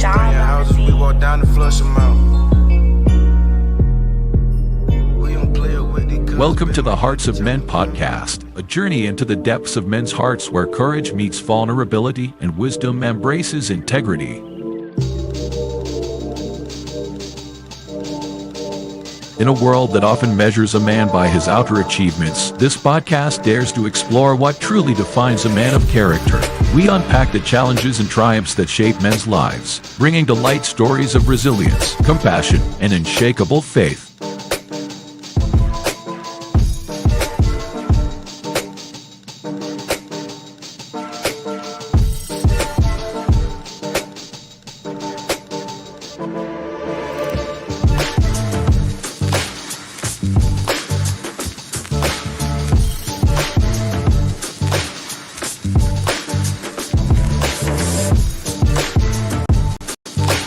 Praying houses, we walk down to flush them out. We don't play it with it 'cause Welcome to the baby, Hearts of tell Men me. podcast, a journey into the depths of men's hearts where courage meets vulnerability and wisdom embraces integrity. In a world that often measures a man by his outer achievements, this podcast dares to explore what truly defines a man of character. We unpack the challenges and triumphs that shape men's lives, bringing to light stories of resilience, compassion, and unshakable faith.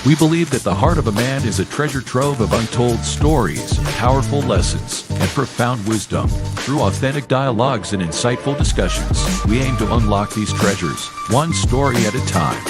We believe that the heart of a man is a treasure trove of untold stories, powerful lessons, and profound wisdom. Through authentic dialogues and insightful discussions, we aim to unlock these treasures, one story at a time.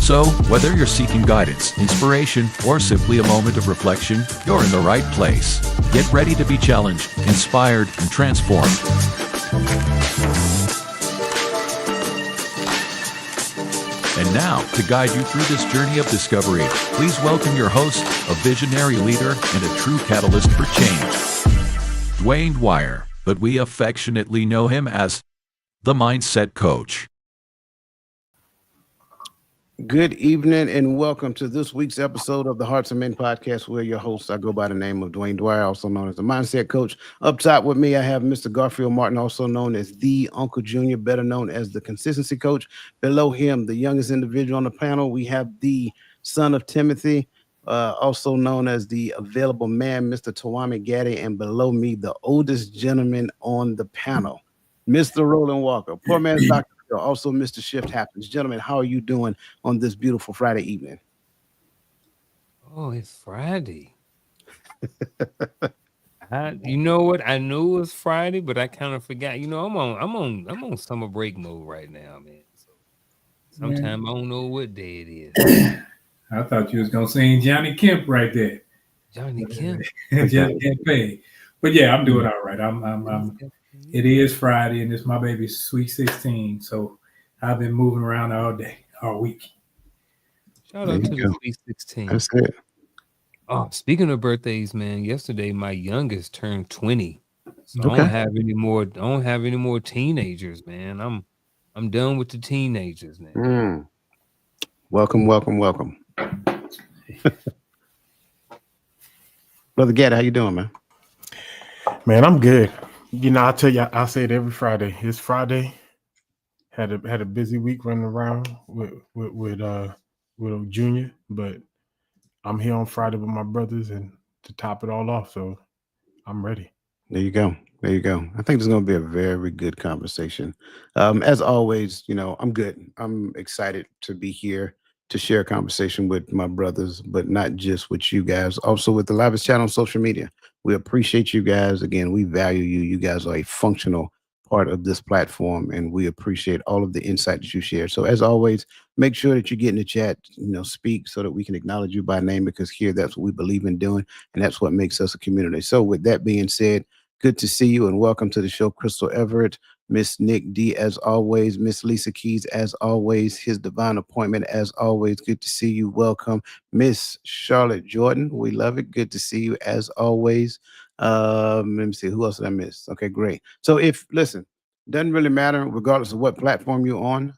So, whether you're seeking guidance, inspiration, or simply a moment of reflection, you're in the right place. Get ready to be challenged, inspired, and transformed. And now, to guide you through this journey of discovery, please welcome your host, a visionary leader and a true catalyst for change, Dwayne Dwyer, but we affectionately know him as the Mindset Coach. Good evening and welcome to this week's episode of the Hearts of Men podcast. We're your hosts. I go by the name of Dwayne Dwyer, also known as the Mindset Coach. Up top with me, I have Mr. Garfield Martin, also known as the Uncle Junior, better known as the Consistency Coach. Below him, the youngest individual on the panel, we have the son of Timothy, also known as the Available Man, Mr. Tawami Gaddy, and below me, the oldest gentleman on the panel, Mr. Roland Walker. Poor man's Dr. Also, Mr. Shift Happens. Gentlemen, how are you doing on this beautiful Friday evening? Oh, it's Friday. You know what? I knew it was Friday, but I kind of forgot. You know, I'm on summer break mode right now, man. So sometimes I don't know what day it is. I thought you was gonna sing Johnny Kemp right there. Johnny Kemp. Johnny Kemp paid. But yeah, I'm doing all right. I'm it is Friday and it's my baby's sweet 16. So I've been moving around all day, all week. Shout out to the Sweet 16. That's it. Oh, speaking of birthdays, man, yesterday my youngest turned 20. So Okay. I don't have any more teenagers, man. I'm done with the teenagers, man. Welcome. Brother Gaddy, how you doing, man? Man, I'm good. You know, I tell you, I say it every Friday. It's Friday. Had a busy week running around with Junior, but I'm here on Friday with my brothers and to top it all off. So I'm ready. There you go. I think there's going to be a very good conversation. As always, you know, I'm good. I'm excited to be here to share a conversation with my brothers, but not just with you guys, also with the Livest channel on social media. We appreciate you guys. Again, we value you. You guys are a functional part of this platform, and we appreciate all of the insight that you share. So as always, make sure that you get in the chat, speak so that we can acknowledge you by name, because here, that's what we believe in doing, and that's what makes us a community. So with that being said, good to see you and welcome to the show, Crystal Everett, Miss Nick D, as always, Miss Lisa Keys, as always, His Divine Appointment, as always, good to see you. Welcome, Miss Charlotte Jordan. We love it. Good to see you, as always. Let me see, who else did I miss? Okay, great. So listen, doesn't really matter, regardless of what platform you're on.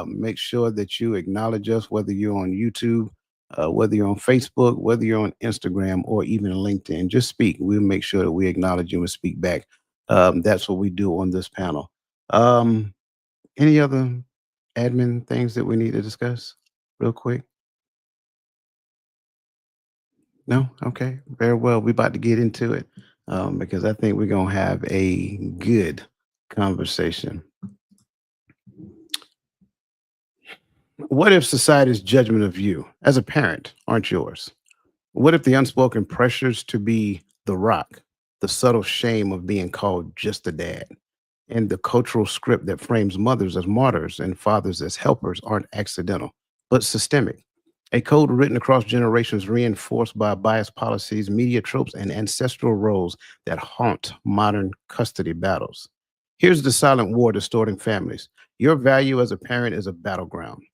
Make sure that you acknowledge us, whether you're on YouTube, whether you're on Facebook, whether you're on Instagram, or even LinkedIn. Just speak. We'll make sure that we acknowledge you and speak back. That's what we do on this panel. Any other admin things that we need to discuss real quick? No? Okay. Very well. We're about to get into it because I think we're going to have a good conversation. What if society's judgment of you as a parent aren't yours? What if the unspoken pressures to be the rock, the subtle shame of being called just a dad, and the cultural script that frames mothers as martyrs and fathers as helpers aren't accidental, but systemic? A code written across generations, reinforced by biased policies, media tropes, and ancestral roles that haunt modern custody battles. Here's the silent war distorting families. Your value as a parent is a battleground.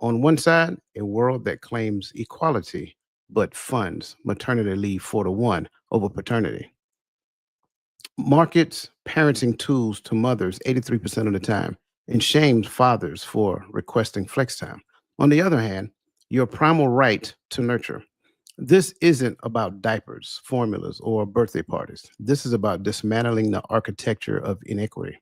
On one side, a world that claims equality but funds maternity leave 4-1 over paternity, markets parenting tools to mothers 83% of the time, and shames fathers for requesting flex time. On the other hand, your primal right to nurture. This isn't about diapers, formulas, or birthday parties. This is about dismantling the architecture of inequity.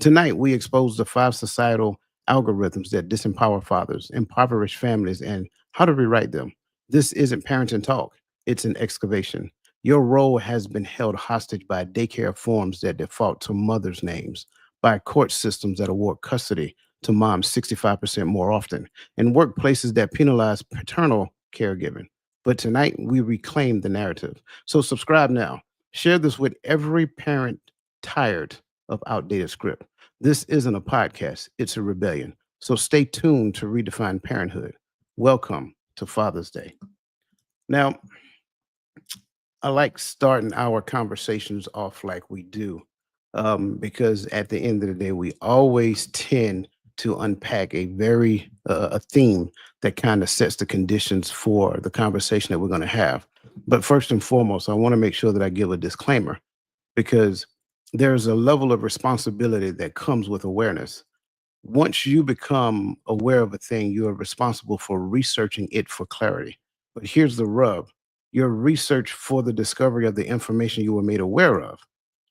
Tonight, we expose the 5 societal algorithms that disempower fathers, impoverish families, and how to rewrite them. This isn't parenting talk, it's an excavation. Your role has been held hostage by daycare forms that default to mothers' names, by court systems that award custody to moms 65% more often, and workplaces that penalize paternal caregiving. But tonight, we reclaim the narrative. So subscribe now. Share this with every parent tired of outdated script. This isn't a podcast, it's a rebellion. So stay tuned to redefine parenthood. Welcome to Father's Day. Now, I like starting our conversations off like we do because at the end of the day, we always tend to unpack a theme that kind of sets the conditions for the conversation that we're going to have. But first and foremost, I want to make sure that I give a disclaimer because there's a level of responsibility that comes with awareness. Once you become aware of a thing, you are responsible for researching it for clarity. But here's the rub: your research for the discovery of the information you were made aware of,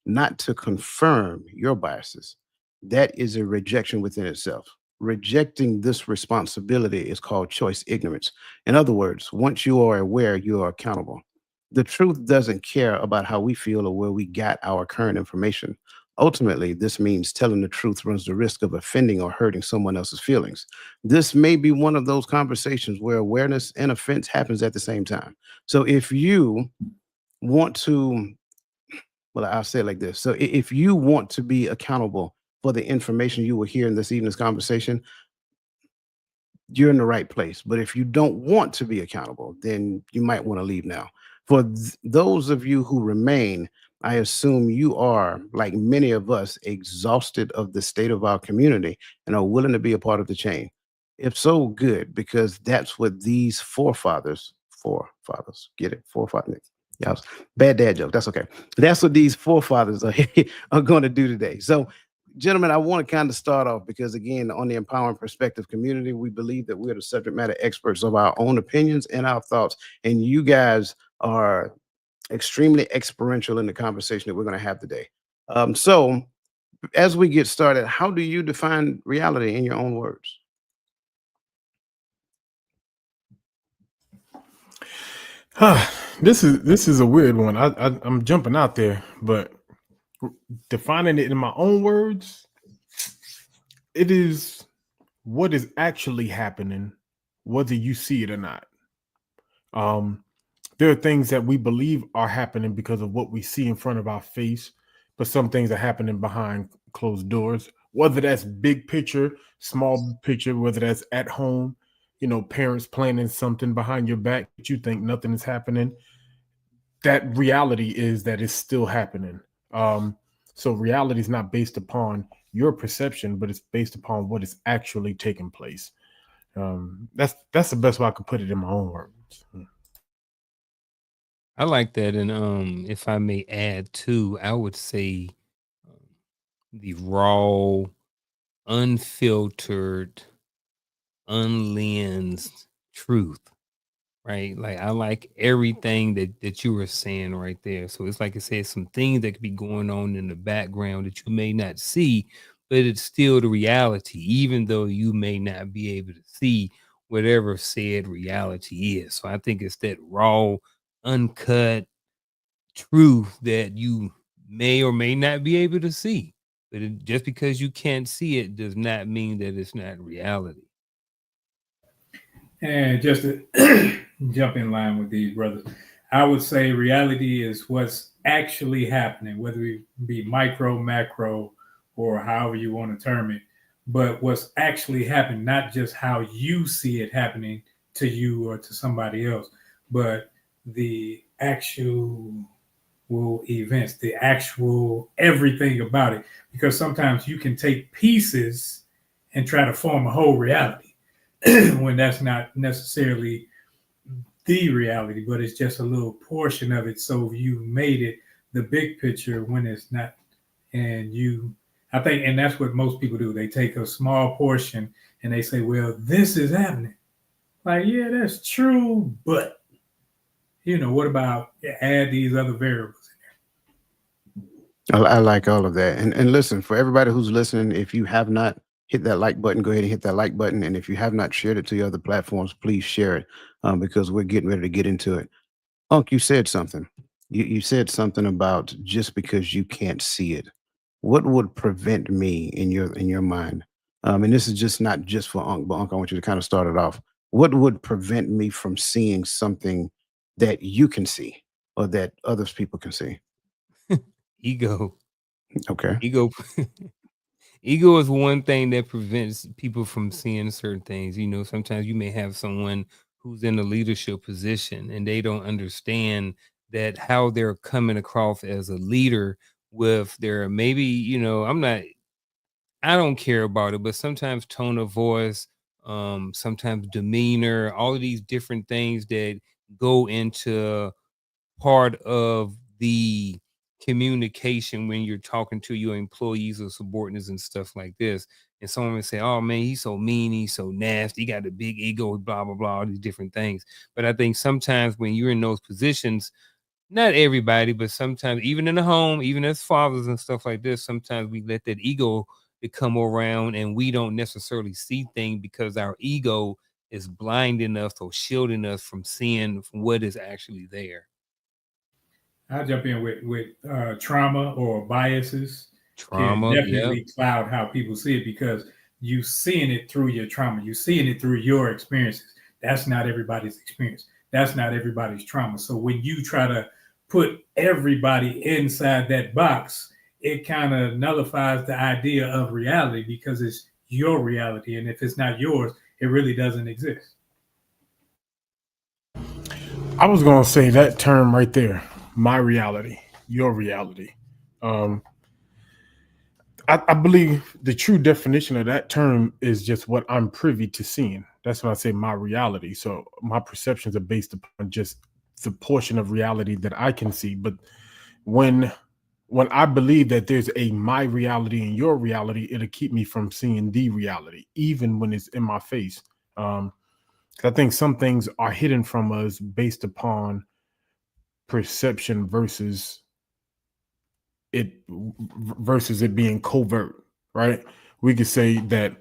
not to confirm your biases. That is a rejection within itself. Rejecting this responsibility is called choice ignorance. In other words, once you are aware, you are accountable. The truth doesn't care about how we feel or where we got our current information. Ultimately, this means telling the truth runs the risk of offending or hurting someone else's feelings. This may be one of those conversations where awareness and offense happens at the same time. So if you want to, well, I'll say it like this. So if you want to be accountable for the information you will hear in this evening's conversation, you're in the right place. But if you don't want to be accountable, then you might want to leave now. For those of you who remain, I assume you are, like many of us, exhausted of the state of our community and are willing to be a part of the change. If so, good, because that's what these forefathers, get it? Forefathers. Yeah, bad dad joke. That's okay. That's what these forefathers are going to do today. So gentlemen, I want to kind of start off because, again, on the Empowering Perspective community, we believe that we're the subject matter experts of our own opinions and our thoughts. And you guys are extremely experiential in the conversation that we're going to have today. So, as we get started, how do you define reality in your own words? This is a weird one. I'm jumping out there, but defining it in my own words, it is what is actually happening, whether you see it or not. There are things that we believe are happening because of what we see in front of our face, but some things are happening behind closed doors, whether that's big picture, small picture, whether that's at home, parents planning something behind your back that you think nothing is happening. That reality is that it's still happening. So reality is not based upon your perception, but it's based upon what is actually taking place. That's the best way I could put it in my own words. I like that. And if I may add too, I would say the raw, unfiltered, unlensed truth. Right. Like I like everything that you were saying right there. So it's like I said, some things that could be going on in the background that you may not see, but it's still the reality, even though you may not be able to see whatever said reality is. So I think it's that raw, uncut truth that you may or may not be able to see. But just because you can't see it does not mean that it's not reality. And just to jump in line with these brothers, I would say reality is what's actually happening, whether it be micro, macro, or however you want to term it, but what's actually happening, not just how you see it happening to you or to somebody else, but the actual events, the actual everything about it. Because sometimes you can take pieces and try to form a whole reality when that's not necessarily the reality, but it's just a little portion of it. So you made it the big picture when it's not. And I think, and that's what most people do. They take a small portion and they say, well, this is happening. Like, yeah, that's true. But, what about add these other variables? I like all of that. And listen, for everybody who's listening, if you have not hit that like button, go ahead and hit that like button. And if you have not shared it to your other platforms, please share it, because we're getting ready to get into it. Unc, you said something. You said something about just because you can't see it. What would prevent me in your mind? And this is just not just for Unc, but Unc, I want you to kind of start it off. What would prevent me from seeing something that you can see or that others people can see? Ego. Okay. Ego. Ego is one thing that prevents people from seeing certain things. Sometimes you may have someone who's in a leadership position and they don't understand that how they're coming across as a leader with their maybe, I don't care about it, but sometimes tone of voice, sometimes demeanor, all of these different things that go into part of the communication when you're talking to your employees or subordinates and stuff like this. And someone would say, "Oh man, he's so mean, he's so nasty, he got a big ego, blah blah blah, all these different things." But I think sometimes when you're in those positions, not everybody, but sometimes even in the home, even as fathers and stuff like this, sometimes we let that ego to come around and we don't necessarily see things because our ego is blinding us or shielding us from seeing what is actually there. I'll jump in with trauma or biases can Trauma, yep. definitely cloud how people see it because you seeing it through your trauma, you seeing it through your experiences. That's not everybody's experience. That's not everybody's trauma. So when you try to put everybody inside that box, it kind of nullifies the idea of reality because it's your reality. And if it's not yours, it really doesn't exist. I was going to say that term right there, my reality, your reality. Um, I believe the true definition of that term is just what I'm privy to seeing. That's when I say my reality. So my perceptions are based upon just the portion of reality that I can see. But when I believe that there's a my reality and your reality, it'll keep me from seeing the reality, even when it's in my face. Um, 'Cause I think some things are hidden from us based upon perception versus it being covert, right? We could say that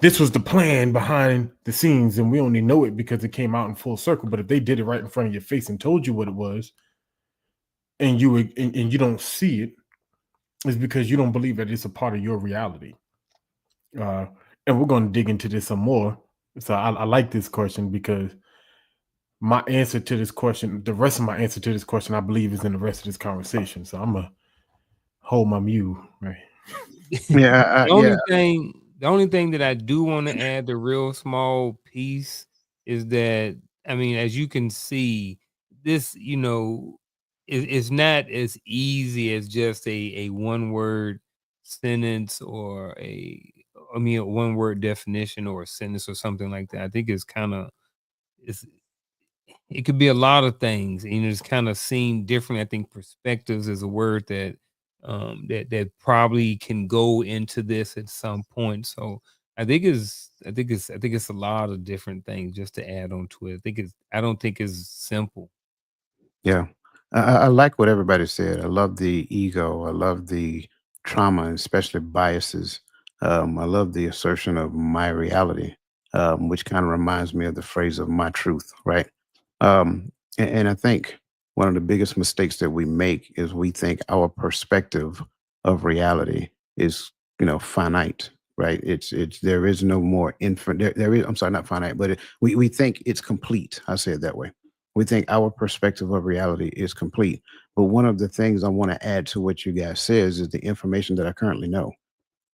this was the plan behind the scenes and we only know it because it came out in full circle. But if they did it right in front of your face and told you what it was and you don't see it, it's because you don't believe that it's a part of your reality. Uh, and we're going to dig into this some more. So I like this question because my answer to this question, the rest of my answer to this question, I believe is in the rest of this conversation. So I'm going to hold my mute, right? Yeah. The Yeah. only thing that I do want to add, the real small piece, is that I mean, as you can see, this is not as easy as just a one word sentence or a one word definition or a sentence or something like that. I think it's it could be a lot of things. It's kind of seen different. I think perspectives is a word that that probably can go into this at some point. So I think it's a lot of different things just to add on to it. I don't think it's simple. Yeah. I like what everybody said. I love the ego. I love the trauma, especially biases. I love the assertion of my reality, which kind of reminds me of the phrase of my truth, right? And I think one of the biggest mistakes that we make is we think our perspective of reality is, finite, right? It's there is no more infinite. There is, I'm sorry, not finite, but we think it's complete. I say it that way. We think our perspective of reality is complete. But one of the things I want to add to what you guys says is the information that I currently know.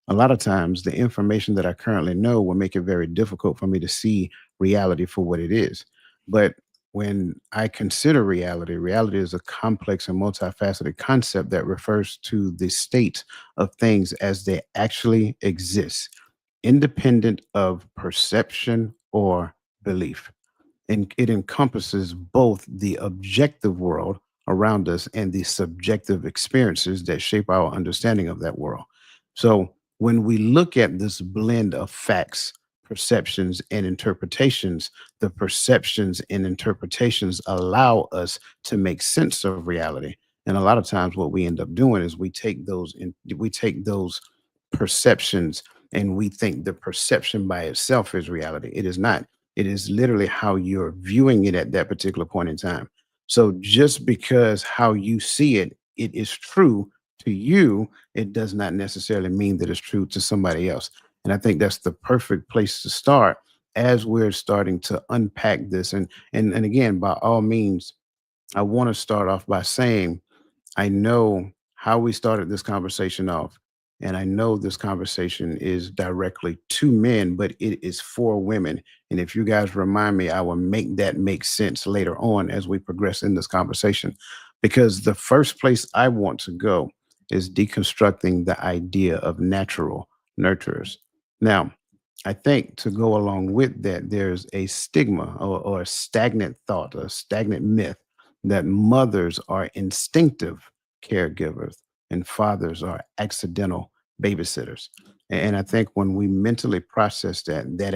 A lot of times the information that I currently know will make it very difficult for me to see reality for what it is. But when I consider reality, reality is a complex and multifaceted concept that refers to the state of things as they actually exist, independent of perception or belief, and it encompasses both the objective world around us and the subjective experiences that shape our understanding of that world. So when we look at this blend of facts, perceptions, and interpretations, the perceptions and interpretations allow us to make sense of reality. And a lot of times what we end up doing is we take those perceptions and we think the perception by itself is reality. It is not. It is literally how you're viewing it at that particular point in time. So just because how you see it, it is true to you, it does not necessarily mean that it's true to somebody else. And I think that's the perfect place to start as we're starting to unpack this. And again, by all means, I want to start off by saying I know how we started this conversation off, and I know this conversation is directly to men, but it is for women. And if you guys remind me, I will make that make sense later on as we progress in this conversation. Because the first place I want to go is deconstructing the idea of natural nurturers. Now, I think to go along with that, there's a stigma or a stagnant thought, a stagnant myth that mothers are instinctive caregivers and fathers are accidental babysitters. And I think when we mentally process that, that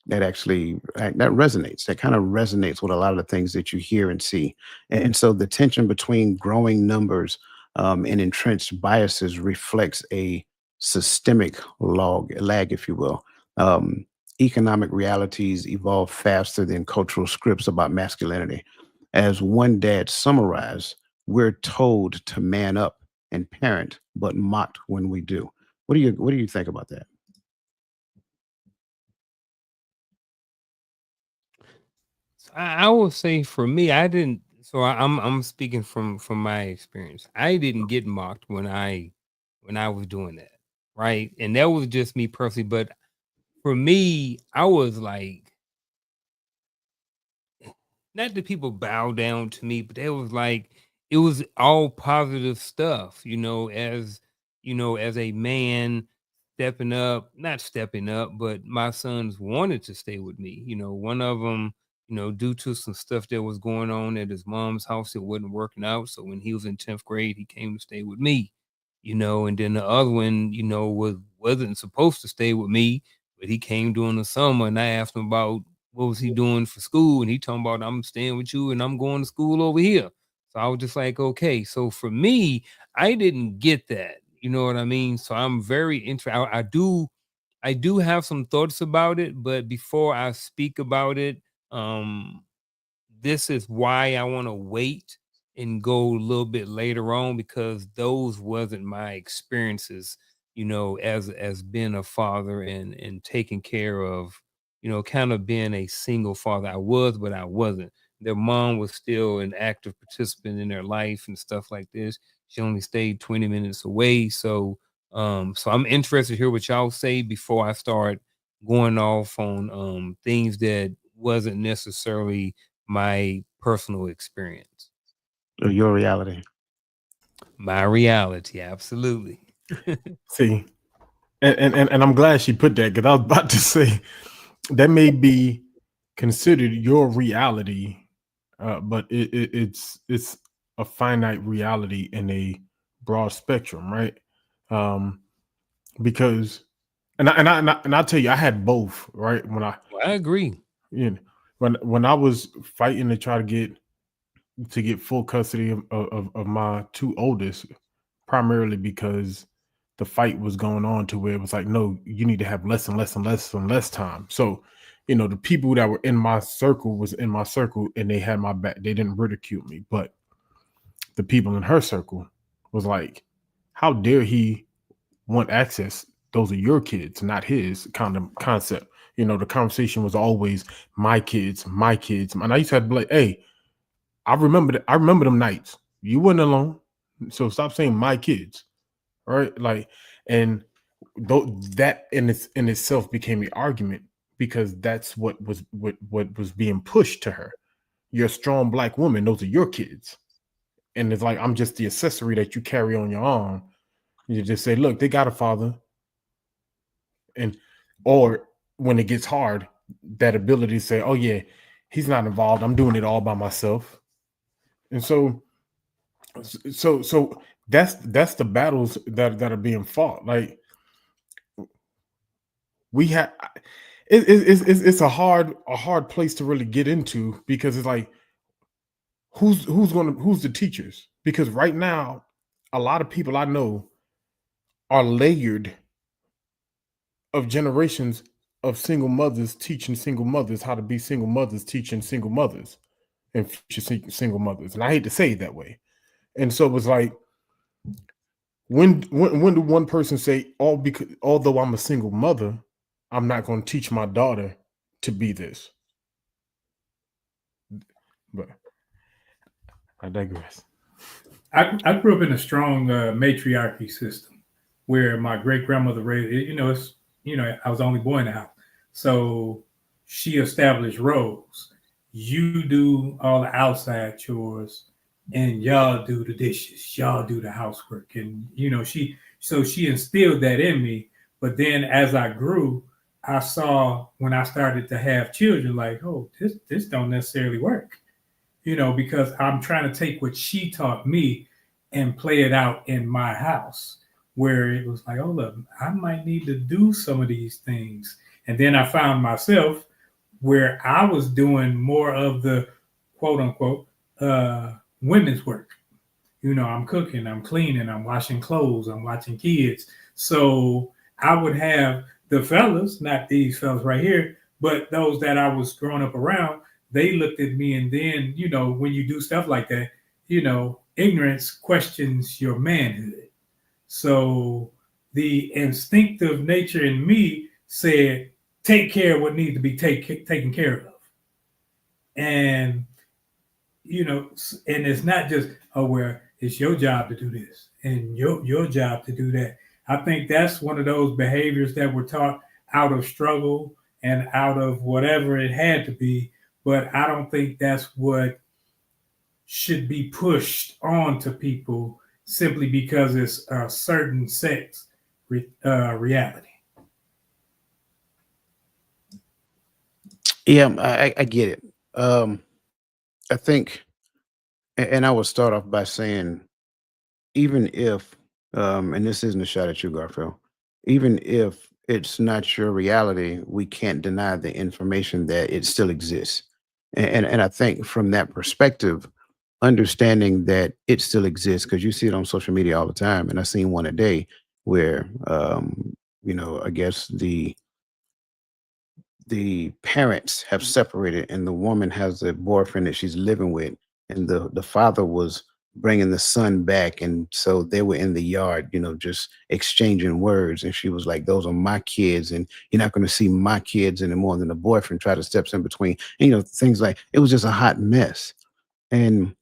resonates. That kind of resonates with a lot of the things that you hear and see. And so the tension between growing numbers and entrenched biases reflects a systemic lag, if you will. Um, Economic realities evolve faster than cultural scripts about masculinity. As one dad summarized, we're told to man up and parent, but mocked when we do. What do you think about that? So I will say for me, I didn't. So I'm speaking from my experience. I didn't get mocked when I was doing that, right? And that was just me personally. But for me, I was like, not that people bow down to me, but it was like it was all positive stuff, as a man stepping up, not stepping up, but my sons wanted to stay with me. One of them, due to some stuff that was going on at his mom's house, it wasn't working out. So when he was in 10th grade, he came to stay with me, and then the other one, wasn't supposed to stay with me, but he came during the summer and I asked him about what was he doing for school? And he talking about I'm staying with you and I'm going to school over here. So I was just like, okay. So for me, I didn't get that. You know what I mean? So I'm very interested. I do have some thoughts about it, but before I speak about it, um, this is why I want to wait and go a little bit later on because those wasn't my experiences, as being a father and taking care of, kind of being a single father. I was, but I wasn't. Their mom was still an active participant in their life and stuff like this. She only stayed 20 minutes away. So I'm interested to hear what y'all say before I start going off on things that wasn't necessarily my personal experience. Or your reality? My reality, absolutely. See, and I'm glad she put that because I was about to say that may be considered your reality, but it's a finite reality in a broad spectrum, right? Um, because and I tell you, I had both, right? Well, I agree. You know, when I was fighting to try to get full custody of my two oldest, primarily because the fight was going on to where it was like, no, you need to have less and less and less and less time. So The people that were in my circle was in my circle and they had my back. They didn't ridicule me, but the people in her circle was like, how dare he want access? Those are your kids, not his kind of concept. The conversation was always my kids, my kids. And I used to have to be like, hey, I remember that. I remember them nights. You weren't alone. So stop saying my kids. All right. Like, and that in itself became an argument because that's what was being pushed to her. You're a strong Black woman. Those are your kids. And it's like, I'm just the accessory that you carry on your arm. You just say, look, they got a father. And, or when it gets hard, that ability to say, oh yeah, he's not involved. I'm doing it all by myself. And so that's the battles that are being fought. Like we have, it's a hard place to really get into because it's like, who's the teachers? Because right now, a lot of people I know are layered of generations of single mothers teaching single mothers how to be single mothers, teaching single mothers and future single mothers. And I hate to say it that way. And so it was like, when do one person say, although I'm a single mother, I'm not going to teach my daughter to be this? But I digress. I grew up in a strong matriarchy system where my great grandmother raised. I was the only boy in the house, so she established roles. You do all the outside chores, and y'all do the dishes. Y'all do the housework, and she instilled that in me. But then as I grew, I saw when I started to have children, like, oh, this don't necessarily work. Because I'm trying to take what she taught me and play it out in my house, where it was like, oh, look, I might need to do some of these things. And then I found myself where I was doing more of the quote unquote women's work. I'm cooking, I'm cleaning, I'm washing clothes, I'm watching kids. So I would have the fellas, not these fellas right here, but those that I was growing up around, they looked at me, and then, when you do stuff like that, ignorance questions your manhood. So the instinctive nature in me said, take care of what needs to be taken care of. And, and it's not just, oh, well, it's your job to do this and your job to do that. I think that's one of those behaviors that were taught out of struggle and out of whatever it had to be. But I don't think that's what should be pushed on to people simply because it's a certain sex reality. Yeah, I get it. I think, and I will start off by saying, even if, and this isn't a shot at you, Garfield, even if it's not your reality, we can't deny the information that it still exists. And I think from that perspective, understanding that it still exists, because you see it on social media all the time, and I seen one a day where, I guess the parents have separated and the woman has a boyfriend that she's living with, and the father was bringing the son back, and so they were in the yard, just exchanging words, and she was like, those are my kids, and you're not going to see my kids anymore. And then the boyfriend tried to steps in between, and, things like, it was just a hot mess. And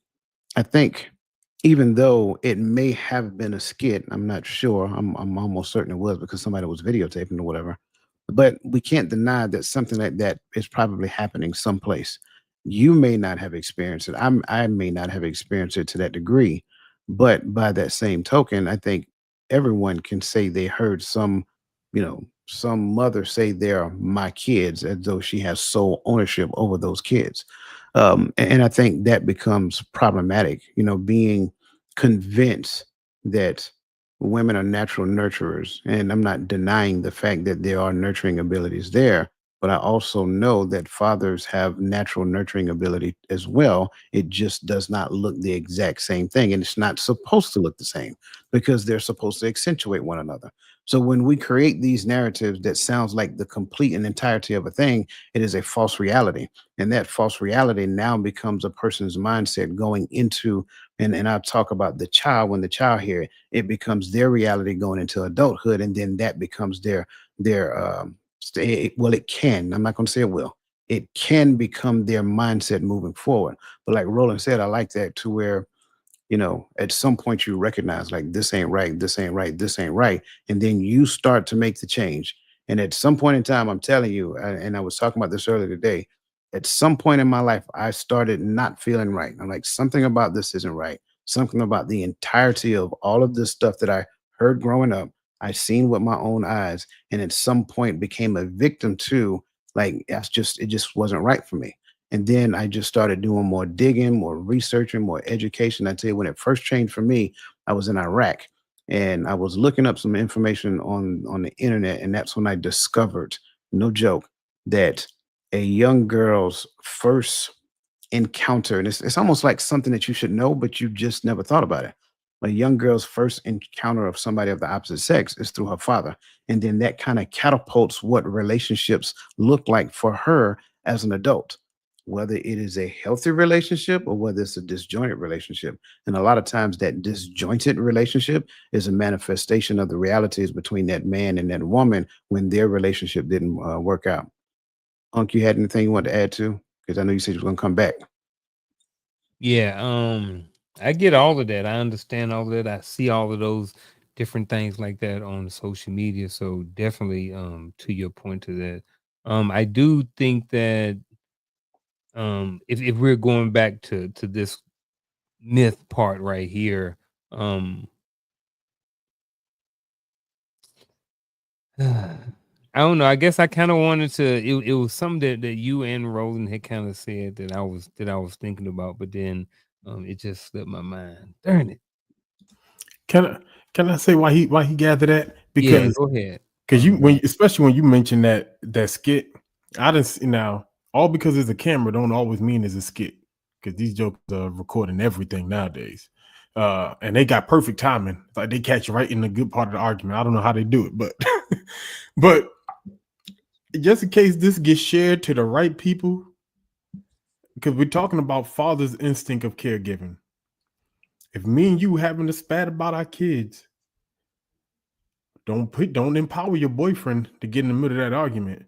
I think, even though it may have been a skit, I'm not sure. I'm almost certain it was, because somebody was videotaping or whatever. But we can't deny that something like that is probably happening someplace. You may not have experienced it. I may not have experienced it to that degree. But by that same token, I think everyone can say they heard some mother say they're my kids, as though she has sole ownership over those kids. And I think that becomes problematic, being convinced that women are natural nurturers. And I'm not denying the fact that there are nurturing abilities there, but I also know that fathers have natural nurturing ability as well. It just does not look the exact same thing. And it's not supposed to look the same, because they're supposed to accentuate one another. So when we create these narratives that sounds like the complete and entirety of a thing, it is a false reality. And that false reality now becomes a person's mindset going into, and I'll talk about the child. When the child here, it becomes their reality going into adulthood, and then that becomes well, it can. I'm not going to say it will. It can become their mindset moving forward. But like Roland said, I like that, to where, at some point you recognize, like, this ain't right, this ain't right, this ain't right. And then you start to make the change. And at some point in time, I'm telling you, and I was talking about this earlier today, at some point in my life, I started not feeling right. I'm like, something about this isn't right. Something about the entirety of all of this stuff that I heard growing up, I seen with my own eyes, and at some point became a victim to, like, it just wasn't right for me. And then I just started doing more digging, more researching, more education. I tell you, when it first changed for me, I was in Iraq, and I was looking up some information on the internet, and that's when I discovered, no joke, that a young girl's first encounter, and it's almost like something that you should know, but you just never thought about it. A young girl's first encounter of somebody of the opposite sex is through her father. And then that kind of catapults what relationships look like for her as an adult, whether it is a healthy relationship or whether it's a disjointed relationship. And a lot of times that disjointed relationship is a manifestation of the realities between that man and that woman when their relationship didn't work out. Unc, you had anything you want to add to? Because I know you said you were going to come back. Yeah, I get all of that. I understand all of that. I see all of those different things like that on social media. So definitely, to your point to that, I do think that if we're going back to this myth part right here, I don't know. I guess I kind of wanted to. It was something that you and Roland had kind of said that I was thinking about, but then it just slipped my mind. Darn it. Can I can I say why he gathered that? Yeah, Because go ahead. especially when you mentioned that skit, I didn't see now, all because there's a camera don't always mean it's a skit, because these jokes are recording everything nowadays. And they got perfect timing. Like, they catch you right in the good part of the argument. I don't know how they do it, but but just in case this gets shared to the right people, because we're talking about father's instinct of caregiving. If me and you having a spat about our kids, don't empower your boyfriend to get in the middle of that argument,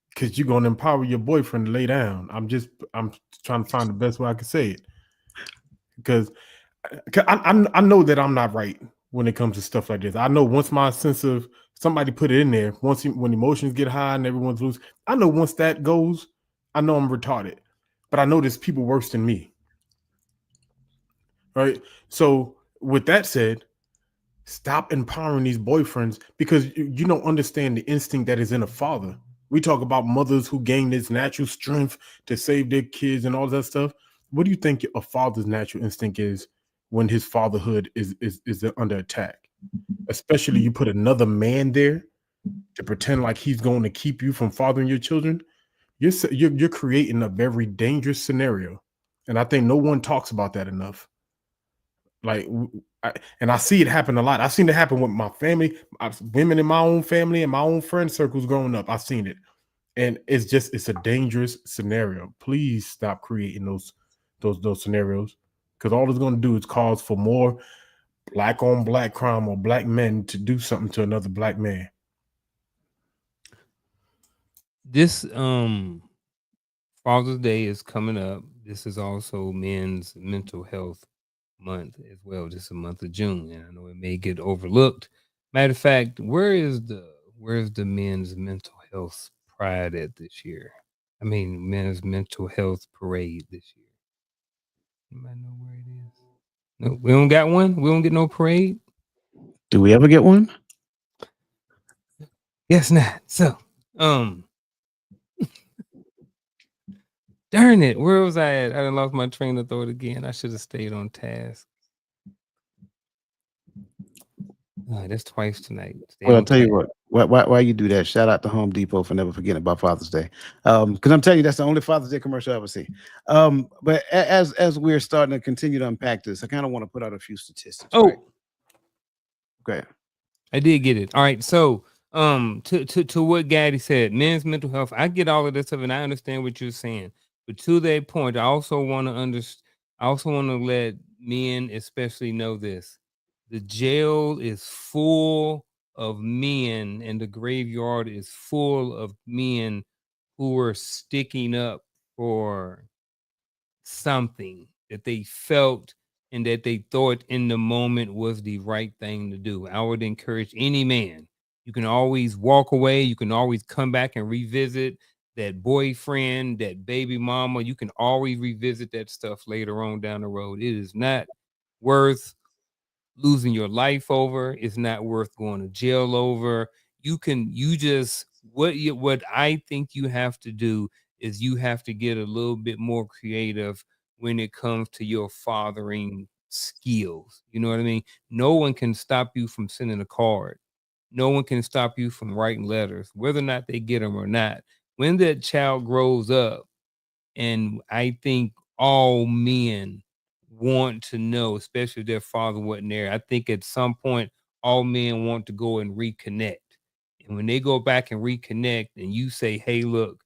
because you're gonna empower your boyfriend to lay down. I'm trying to find the best way I can say it, because I know that I'm not right when it comes to stuff like this. I know once my sense of somebody put it in there, when emotions get high and everyone's loose, I know once that goes, I know I'm retarded. But I know there's people worse than me. Right. So with that said, stop empowering these boyfriends, because you don't understand the instinct that is in a father. We talk about mothers who gain this natural strength to save their kids and all that stuff. What do you think a father's natural instinct is when his fatherhood is under attack? Especially you put another man there to pretend like he's going to keep you from fathering your children. You're creating a very dangerous scenario, and I think no one talks about that enough. Like, I see it happen a lot. I've seen it happen with my family, women in my own family and my own friend circles growing up. I've seen it, and it's a dangerous scenario. Please stop creating those scenarios, because all it's going to do is cause for more black on black crime, or black men to do something to another black man. This Father's Day is coming up. This is also Men's Mental Health Month as well. This is the month of June, and I know it may get overlooked. Matter of fact, where's the Men's Mental Health Pride at this year? I mean, Men's Mental Health Parade this year. Anybody know where it is? No, we don't got one. We don't get no parade. Do we ever get one? Yes, not. So, darn it, where was I at? I done lost my train of thought again. I should have stayed on task. That's twice tonight. Well, I'll tell you what. Why you do that? Shout out to Home Depot for never forgetting about Father's Day. Because I'm telling you, that's the only Father's Day commercial I ever see. But as we're starting to continue to unpack this, I kind of want to put out a few statistics. Oh, right? Okay. I did get it. All right. So, to what Gaddy said, men's mental health. I get all of this stuff, and I understand what you're saying. But to that point, I also want to understand. I also want to let men, especially, know this: the jail is full of men, and the graveyard is full of men who are sticking up for something that they felt and that they thought in the moment was the right thing to do. I would encourage any man. You can always walk away. You can always come back and revisit that boyfriend, that baby mama. You can always revisit that stuff later on down the road. It is not worth losing your life over. It's not worth going to jail over. You just what I think you have to do is you have to get a little bit more creative when it comes to your fathering skills. You know what I mean? No one can stop you from sending a card. No one can stop you from writing letters, whether or not they get them or not. When that child grows up, and I think all men want to know, especially if their father wasn't there. I think at some point, all men want to go and reconnect. And when they go back and reconnect, and you say, "Hey, look,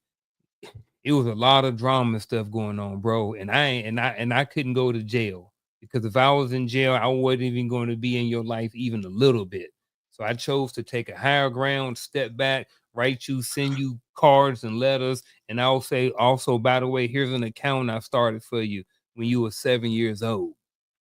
it was a lot of drama and stuff going on, bro. And I couldn't go to jail because if I was in jail, I wasn't even going to be in your life even a little bit. So I chose to take a higher ground, step back, write you, send you cards and letters. And I'll say also, by the way, here's an account I started for you when you were 7 years old.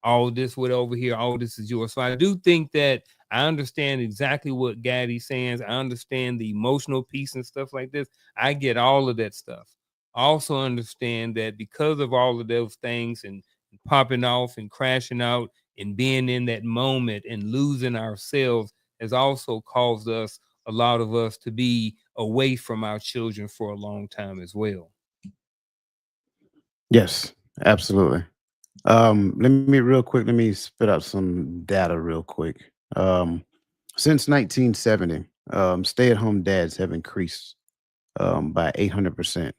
All this went over here, all this is yours. So I do think that I understand exactly what Gaddy's saying. I understand the emotional piece and stuff like this. I get all of that stuff. Also understand that because of all of those things and popping off and crashing out and being in that moment and losing ourselves has also caused us, a lot of us, to be away from our children for a long time as well. Yes, absolutely. Let me spit out some data real quick. Since 1970, stay-at-home dads have increased by 800%.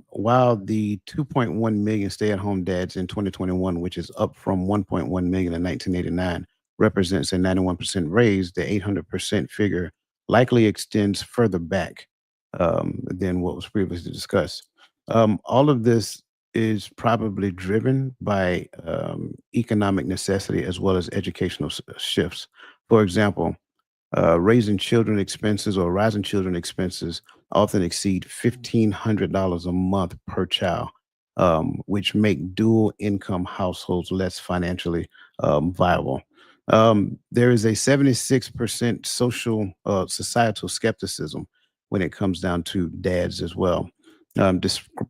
While the 2.1 million stay-at-home dads in 2021, which is up from 1.1 million in 1989, represents a 91% raise, the 800% figure likely extends further back than what was previously discussed. All of this is probably driven by economic necessity as well as educational shifts. For example, raising children expenses or rising children expenses often exceed $1,500 a month per child, which make dual income households less financially viable. There is a 76% societal skepticism when it comes down to dads as well.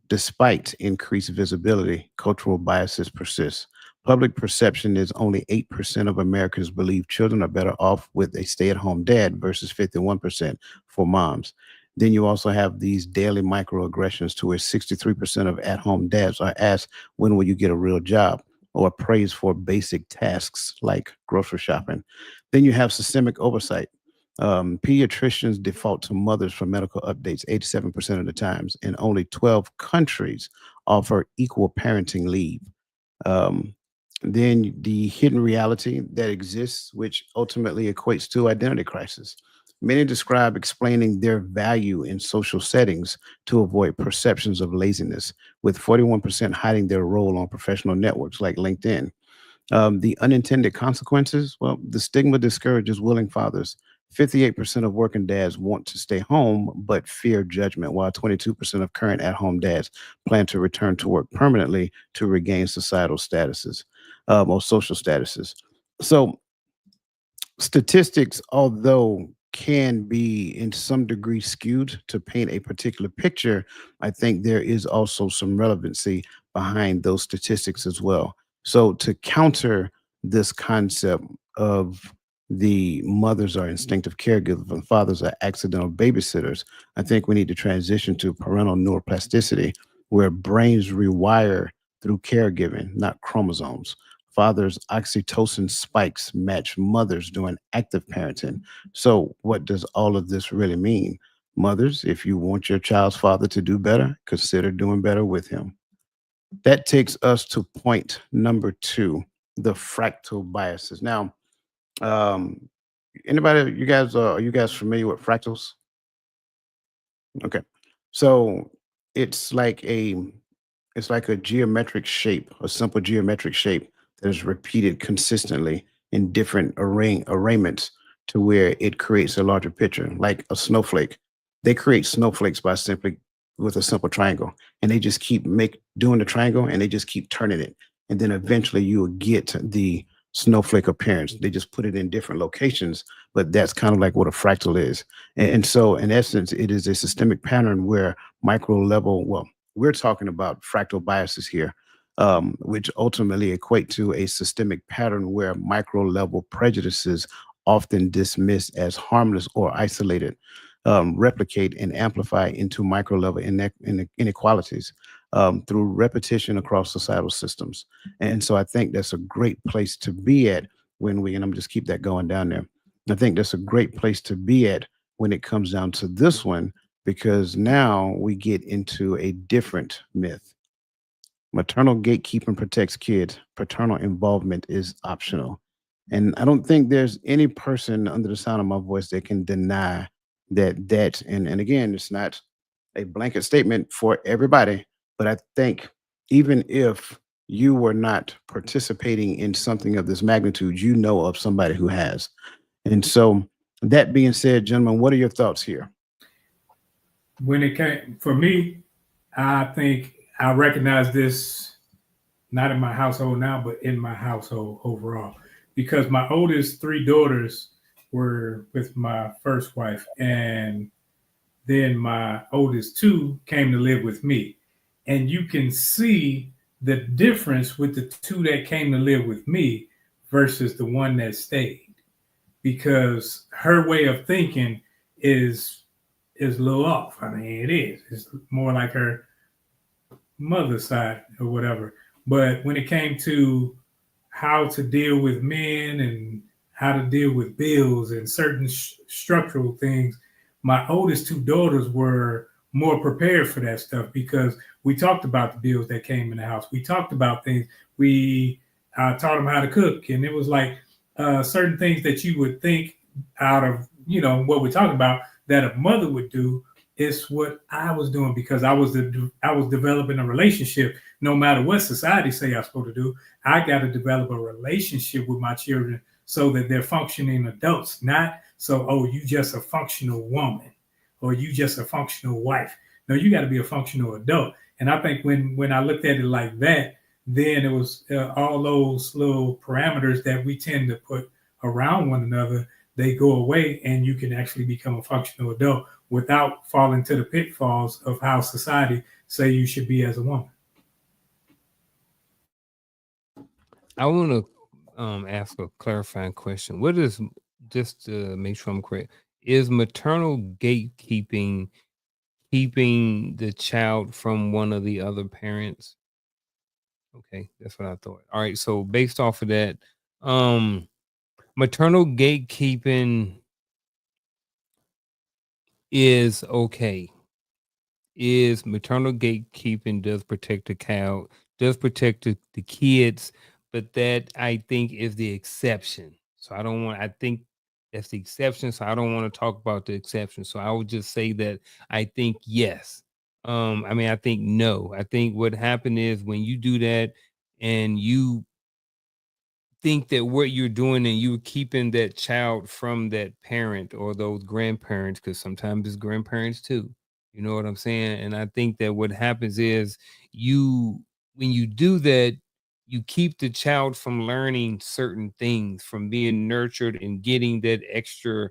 Despite increased visibility, cultural biases persist. Public perception is only 8% of Americans believe children are better off with a stay at home dad versus 51% for moms. Then you also have these daily microaggressions to where 63% of at home dads are asked, when will you get a real job? Or praised for basic tasks like grocery shopping. Then you have systemic oversight. Pediatricians default to mothers for medical updates 87% of the times, and only 12 countries offer equal parenting leave. Um, then the hidden reality that exists, which ultimately equates to identity crisis. Many describe explaining their value in social settings to avoid perceptions of laziness, with 41% hiding their role on professional networks like LinkedIn. The unintended consequences, well, the stigma discourages willing fathers. 58% of working dads want to stay home but fear judgment, while 22% of current at home dads plan to return to work permanently to regain societal statuses or social statuses. So, statistics, although can be in some degree skewed to paint a particular picture, I think there is also some relevancy behind those statistics as well. So to counter this concept of the mothers are instinctive caregivers and fathers are accidental babysitters, I think we need to transition to parental neuroplasticity, where brains rewire through caregiving, not chromosomes. Fathers' oxytocin spikes match mothers during active parenting. So, what does all of this really mean? Mothers, if you want your child's father to do better, consider doing better with him. That takes us to point number two, the fractal biases. Now, um, Anybody, you guys, are you guys familiar with fractals? Okay. So it's like a it's like a geometric shape, a simple geometric shape that is repeated consistently in different arraignments to where it creates a larger picture, like a snowflake. They create snowflakes by simply with a simple triangle, and they just keep make doing the triangle, and they just keep turning it, and then eventually you will get the snowflake appearance. They just put it in different locations, but that's kind of like what a fractal is. And so, in essence, it is a systemic pattern where micro level, well, we're talking about fractal biases here, which ultimately equate to a systemic pattern where micro level prejudices, often dismissed as harmless or isolated, replicate and amplify into micro level inequalities through repetition across societal systems. And so I think that's a great place to be at and I'm just keep that going down there. I think that's a great place to be at when it comes down to this one, because now we get into a different myth. Maternal gatekeeping protects kids. Paternal involvement is optional. And I don't think there's any person under the sound of my voice that can deny and again, it's not a blanket statement for everybody, but I think even if you were not participating in something of this magnitude, you know of somebody who has. And so that being said, gentlemen, what are your thoughts here? When it came for me, I think I recognize this not in my household now, but in my household overall, because my oldest three daughters were with my first wife, and then my oldest two came to live with me. And you can see the difference with the two that came to live with me versus the one that stayed, because her way of thinking is a little off. I mean, it is. It's more like her mother's side or whatever. But when it came to how to deal with men and how to deal with bills and certain structural things, my oldest two daughters were more prepared for that stuff, because we talked about the bills that came in the house. We talked about things. We taught them how to cook, and it was like certain things that you would think out of what we're talking about that a mother would do is what I was doing, because I was developing a relationship. No matter what society say I'm supposed to do, I got to develop a relationship with my children so that they're functioning adults, not so, oh, you just a functional woman or you just a functional wife. No, you got to be a functional adult. And I think when I looked at it like that, then it was all those little parameters that we tend to put around one another, they go away, and you can actually become a functional adult without falling to the pitfalls of how society say you should be as a woman. I want to ask a clarifying question. What is, just to make sure I'm correct, is maternal gatekeeping keeping the child from one of the other parents? Okay, that's what I thought. All right, so based off of that, maternal gatekeeping is okay. Is maternal gatekeeping does protect the cow, does protect the kids, but that I think is the exception. So I think that's the exception. So I don't want to talk about the exception. So I would just say that I think yes. I mean, I think no. I think what happened is when you do that and you think that what you're doing and you're keeping that child from that parent or those grandparents, because sometimes it's grandparents too. You know what I'm saying? And I think that what happens is you, when you do that, you keep the child from learning certain things, from being nurtured and getting that extra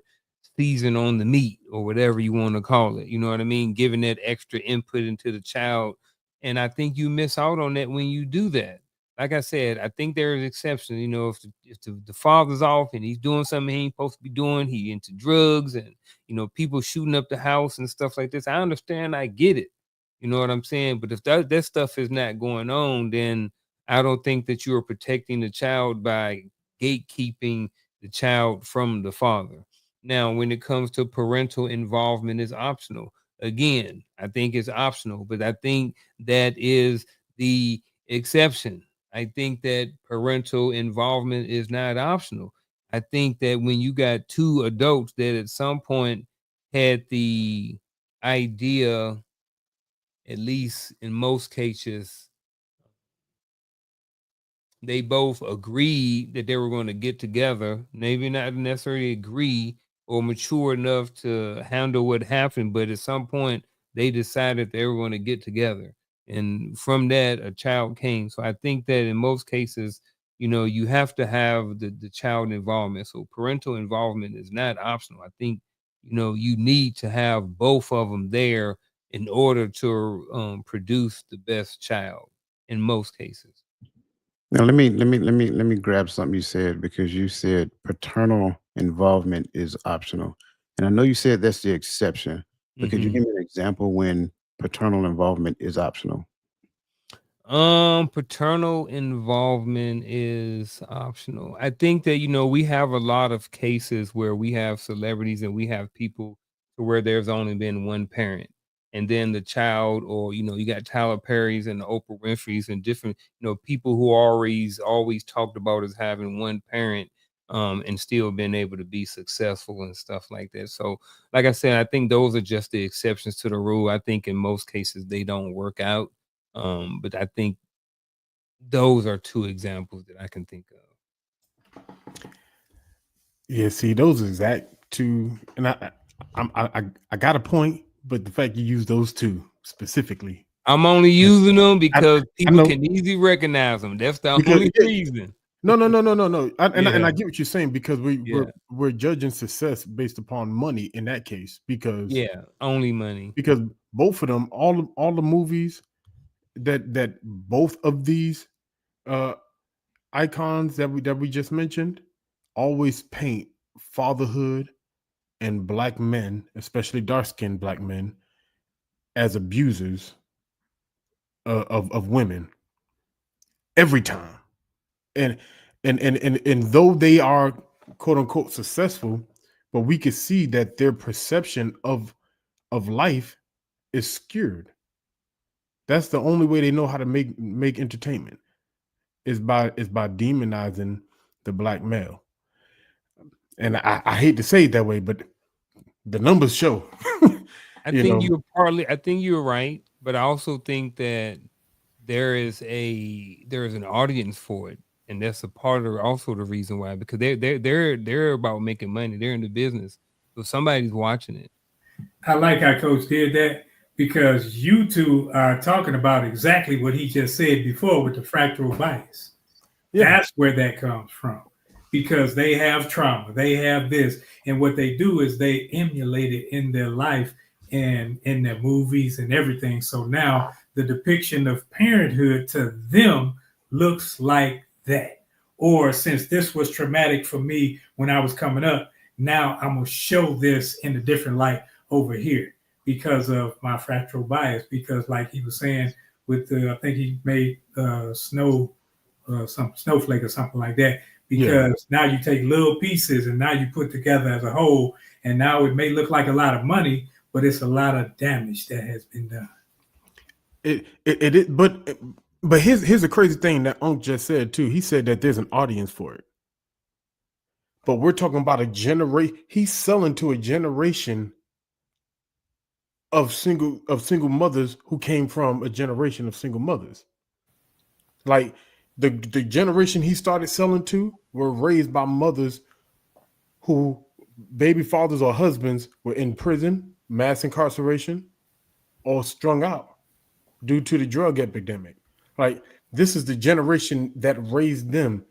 season on the meat or whatever you want to call it. You know what I mean? Giving that extra input into the child. And I think you miss out on that when you do that. Like I said, I think there is exceptions. You know, if the father's off and he's doing something he ain't supposed to be doing, he into drugs and people shooting up the house and stuff like this. I understand, I get it. You know what I'm saying? But if that stuff is not going on, then I don't think that you are protecting the child by gatekeeping the child from the father. Now, when it comes to parental involvement is optional. Again, I think it's optional, but I think that is the exception. I think that parental involvement is not optional. I think that when you got two adults that at some point had the idea, at least in most cases, they both agreed that they were going to get together, maybe not necessarily agree or mature enough to handle what happened, but at some point they decided they were going to get together. And from that, a child came. So I think that in most cases, you have to have the child involvement. So parental involvement is not optional. I think, you need to have both of them there in order to produce the best child in most cases. Now let me grab something you said, because you said paternal involvement is optional, and I know you said that's the exception. But could you Mhm. give me an example when paternal involvement is optional? Paternal involvement is optional. I think that, we have a lot of cases where we have celebrities and we have people to where there's only been one parent. And then the child, or, you got Tyler Perry's and the Oprah Winfrey's and different, people who always talked about as having one parent, and still been able to be successful and stuff like that. So, like I said, I think those are just the exceptions to the rule. I think in most cases they don't work out. But I think those are two examples that I can think of. Yeah, see, those exact two, and I got a point, but the fact you use those two specifically, I'm only using them I, because I people know can easily recognize them. That's the because only yeah, reason. no. And Yeah, I get what you're saying, because yeah, we're judging success based upon money in that case, because yeah. Only money. both of them, all the movies that both of these uh icons that we just mentioned always paint fatherhood and black men, especially dark-skinned black men, as abusers of women every time. And and though they are quote unquote successful, but we can see that their perception of life is skewed. That's the only way they know how to make entertainment, is by demonizing the black male. And I hate to say it that way, but the numbers show. I you think know, I think you're right, but I also think that there is an audience for it, and that's a part of also the reason why, because they're about making money. They're in the business, so somebody's watching it. I like how Coach did that, because you two are talking about exactly what he just said before with the fractal bias. yeah, That's where that comes from, because they have trauma, they have this, and what they do is they emulate it in their life and in their movies and everything. So now the depiction of parenthood to them looks like that. Or since this was traumatic for me when I was coming up, now I'm gonna show this in a different light over here because of my fractal bias. Because like he was saying with the, I think he made snow some snowflake or something like that, yeah. because now you take little pieces and now you put together as a whole, and now it may look like a lot of money, but it's a lot of damage that has been done. But here's a crazy thing that Unc just said too. He said that there's an audience for it, but we're talking about a generation. He's selling to a generation of single mothers who came from a generation of single mothers. Like the generation he started selling to were raised by mothers who baby fathers or husbands were in prison, mass incarceration, or strung out due to the drug epidemic. Like this is the generation that raised them.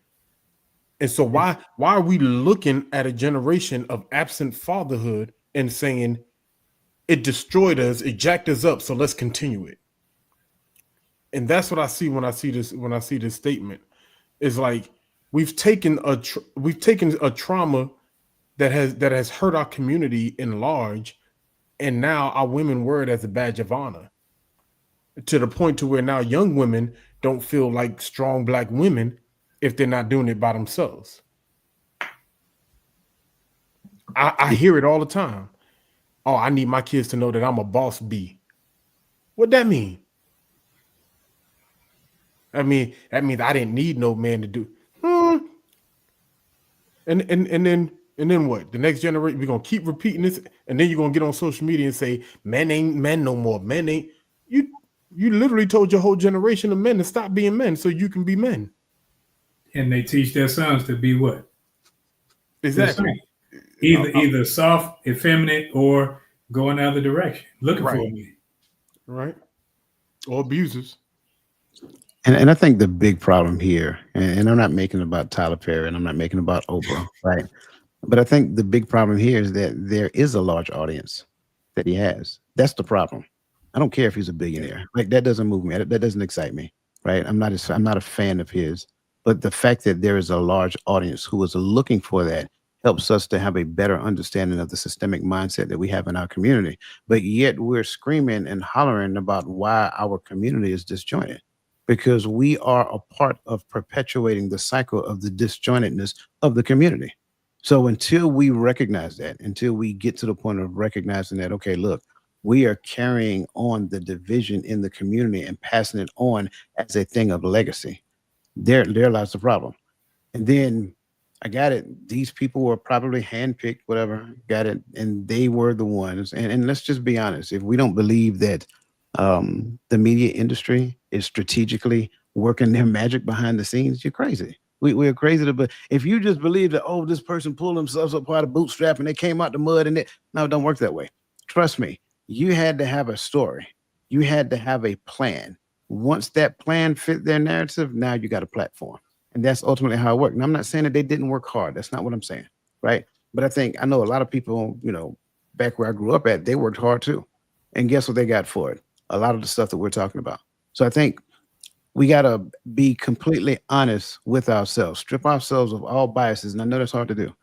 And so why are we looking at a generation of absent fatherhood and saying it destroyed us, it jacked us up, so let's continue it? And that's what I see when I see this statement. Is like we've taken a trauma that has hurt our community in large, and now our women wear it as a badge of honor, to the point to where now young women don't feel like strong black women if they're not doing it by themselves. I hear it all the time. Oh, I need my kids to know that I'm a boss bee. What that mean? I mean, that means I didn't need no man to do. And then what? The next generation, we're gonna keep repeating this, and then you're gonna get on social media and say, "Men ain't men no more. Men ain't." You literally told your whole generation of men to stop being men so you can be men. And they teach their sons to be what? Exactly. Either soft, effeminate, or go in the other direction, looking for me. Right. Or abusers. And I think the big problem here, and I'm not making it about Tyler Perry and I'm not making it about Oprah, right? But I think the big problem here is that there is a large audience that he has. That's the problem. I don't care if he's a billionaire. Like that doesn't move me. That doesn't excite me, right? I'm not a fan of his. But the fact that there is a large audience who is looking for that helps us to have a better understanding of the systemic mindset that we have in our community. But yet we're screaming and hollering about why our community is disjointed, because we are a part of perpetuating the cycle of the disjointedness of the community. So until we recognize that, until we get to the point of recognizing that, okay, look, we are carrying on the division in the community and passing it on as a thing of legacy, there lies the problem. And then I got it. These people were probably handpicked, whatever, got it. And they were the ones. And let's just be honest. If we don't believe that the media industry is strategically working their magic behind the scenes, you're crazy. We're crazy but if you just believe that, oh, this person pulled themselves up out of bootstrap and they came out the mud and no, it don't work that way. Trust me, you had to have a story. You had to have a plan. Once that plan fit their narrative, now you got a platform. And that's ultimately how it worked. And I'm not saying that they didn't work hard. That's not what I'm saying. Right. But I know a lot of people, back where I grew up at, they worked hard too. And guess what they got for it? A lot of the stuff that we're talking about. So I think we got to be completely honest with ourselves, strip ourselves of all biases. And I know that's hard to do.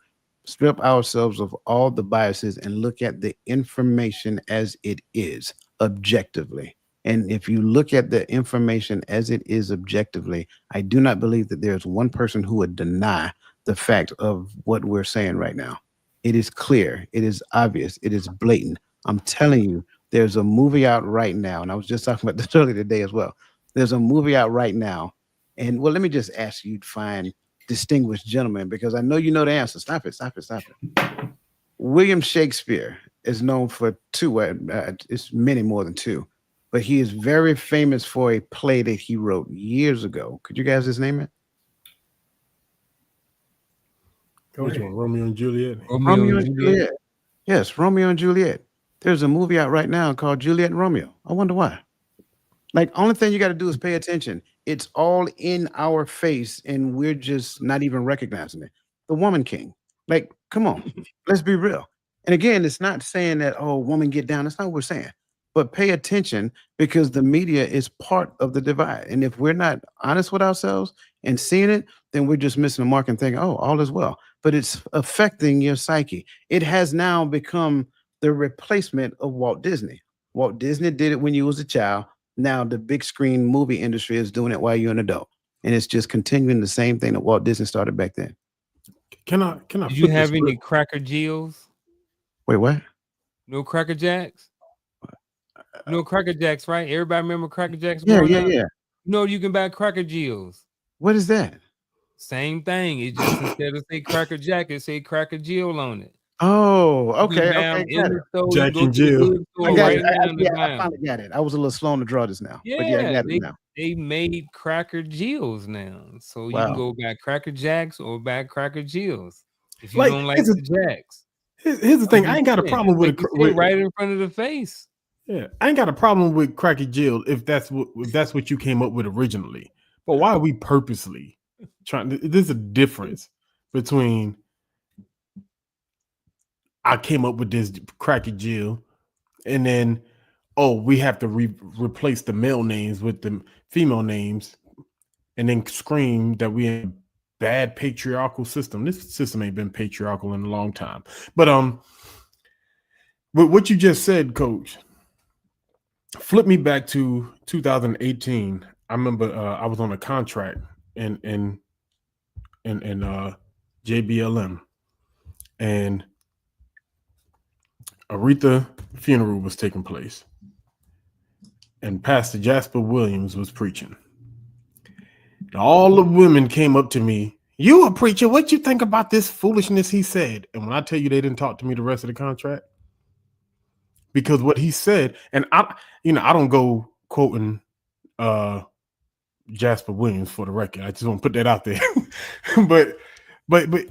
Strip ourselves of all the biases and look at the information as it is objectively. And if you look at the information as it is objectively, I do not believe that there's one person who would deny the fact of what we're saying right now. It is clear. It is obvious. It is blatant. I'm telling you, there's a movie out right now. And I was just talking about this earlier today as well. There's a movie out right now. And well, let me just ask you to find distinguished gentlemen, because I know you know the answer. Stop it. William Shakespeare is known for two, it's many more than two, but he is very famous for a play that he wrote years ago. Could you guys just name it? Which one? Romeo and Juliet? Romeo and Juliet. Yes, Romeo and Juliet. There's a movie out right now called Juliet and Romeo. I wonder why. Like, only thing you got to do is pay attention. It's all in our face, and we're just not even recognizing it. The Woman King. Like, come on, let's be real. And again, it's not saying that, oh, woman get down. That's not what we're saying. But pay attention, because the media is part of the divide. And if we're not honest with ourselves and seeing it, then we're just missing the mark and thinking, oh, all is well. But it's affecting your psyche. It has now become the replacement of Walt Disney. Walt Disney did it when you was a child. Now the big screen movie industry is doing it while you're an adult. And it's just continuing the same thing that Walt Disney started back then. Can I Did you have any Cracker Jills? Wait, what? No Cracker Jacks? No Cracker Jacks, right? Everybody remember Cracker Jacks? Yeah. No, you can buy Cracker Jills. What is that? Same thing. It just instead of say Cracker Jack, it say Cracker Jill on it. Oh, okay. Jack and Jill. I got it. I finally got it. I was a little slow on the draw just now. Yeah, but yeah, I got it now. They made Cracker Jills now. So you can go buy Cracker Jacks or buy Cracker Jills. If you don't like the Jacks. Here's the thing. I ain't got a problem with it right in front of the face. Yeah, I ain't got a problem with Cracker Jill if that's what you came up with originally. But why are we purposely trying to? There's a difference between I came up with this Cracker Jill, and then we have to replace the male names with the female names, and then scream that we in a bad patriarchal system. This system ain't been patriarchal in a long time. But what you just said, Coach, flip me back to 2018. I remember I was on a contract in JBLM, and Aretha funeral was taking place, and Pastor Jasper Williams was preaching. All the women came up to me. You a preacher. What you think about this foolishness he said? And when I tell you they didn't talk to me the rest of the contract, because what he said, and I don't go quoting Jasper Williams for the record. I just want to put that out there. but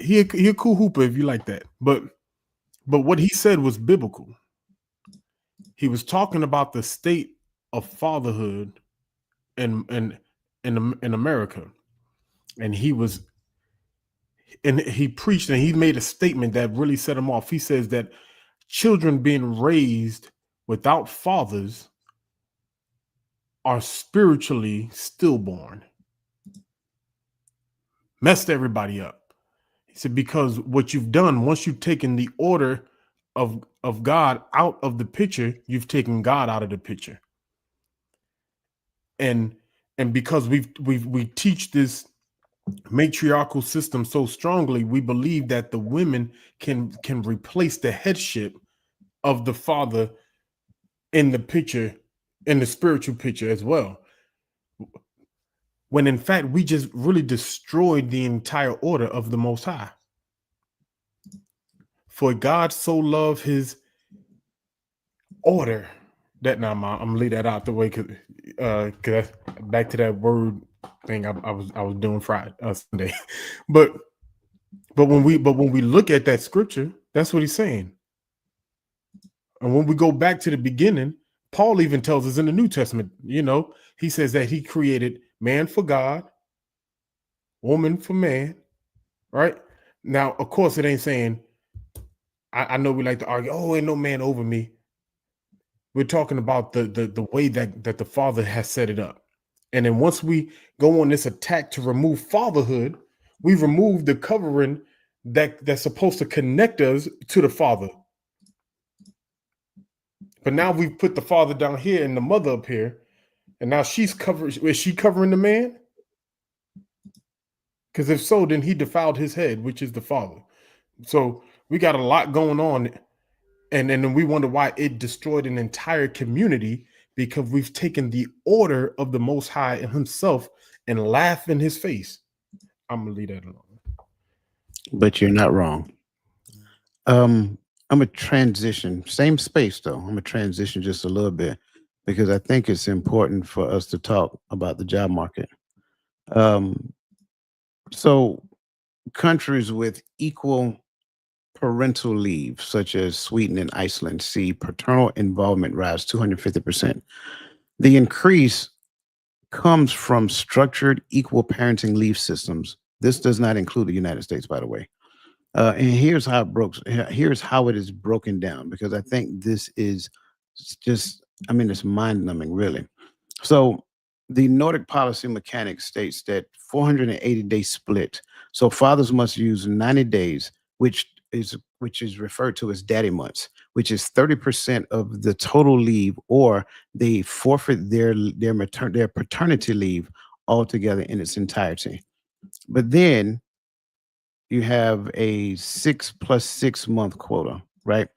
he a cool hooper if you like that. But what he said was biblical. He was talking about the state of fatherhood in America, and he preached and he made a statement that really set him off. He says that children being raised without fathers are spiritually stillborn. Messed everybody up. He said, because what you've done, once you've taken the order of God out of the picture, you've taken God out of the picture. And because we teach this matriarchal system so strongly, we believe that the women can replace the headship of the father in the picture, in the spiritual picture as well. When in fact, we just really destroyed the entire order of the Most High. For God so loved his order that now I'm gonna leave that out the way because back to that word thing I was doing Friday Sunday. but when we look at that scripture, that's what he's saying. And when we go back to the beginning, Paul even tells us in the New Testament, he says that he created man for God, woman for man, right? Now, of course, it ain't saying, I know we like to argue, oh, ain't no man over me. We're talking about the way that the Father has set it up. And then once we go on this attack to remove fatherhood, we remove the covering that's supposed to connect us to the Father. But now we've put the father down here and the mother up here, and now she's covered. Is she covering the man? Because if so, then he defiled his head, which is the father. So we got a lot going on, and then we wonder why it destroyed an entire community, because we've taken the order of the Most High and himself and laugh in his face. I'm gonna leave that alone. But you're not wrong. I'm a transition, same space though. I'm a transition just a little bit because I think it's important for us to talk about the job market. So countries with equal parental leave, such as Sweden and Iceland, see paternal involvement rise 250%. The increase comes from structured equal parenting leave systems. This does not include the United States, by the way. And here's how it is broken down, because I think this is just, it's mind numbing, really. So the Nordic policy mechanics states that 480-day split. So fathers must use 90 days, which is referred to as daddy months, which is 30% of the total leave, or they forfeit their paternity leave altogether in its entirety. But then you have a 6 + 6 month quota, right?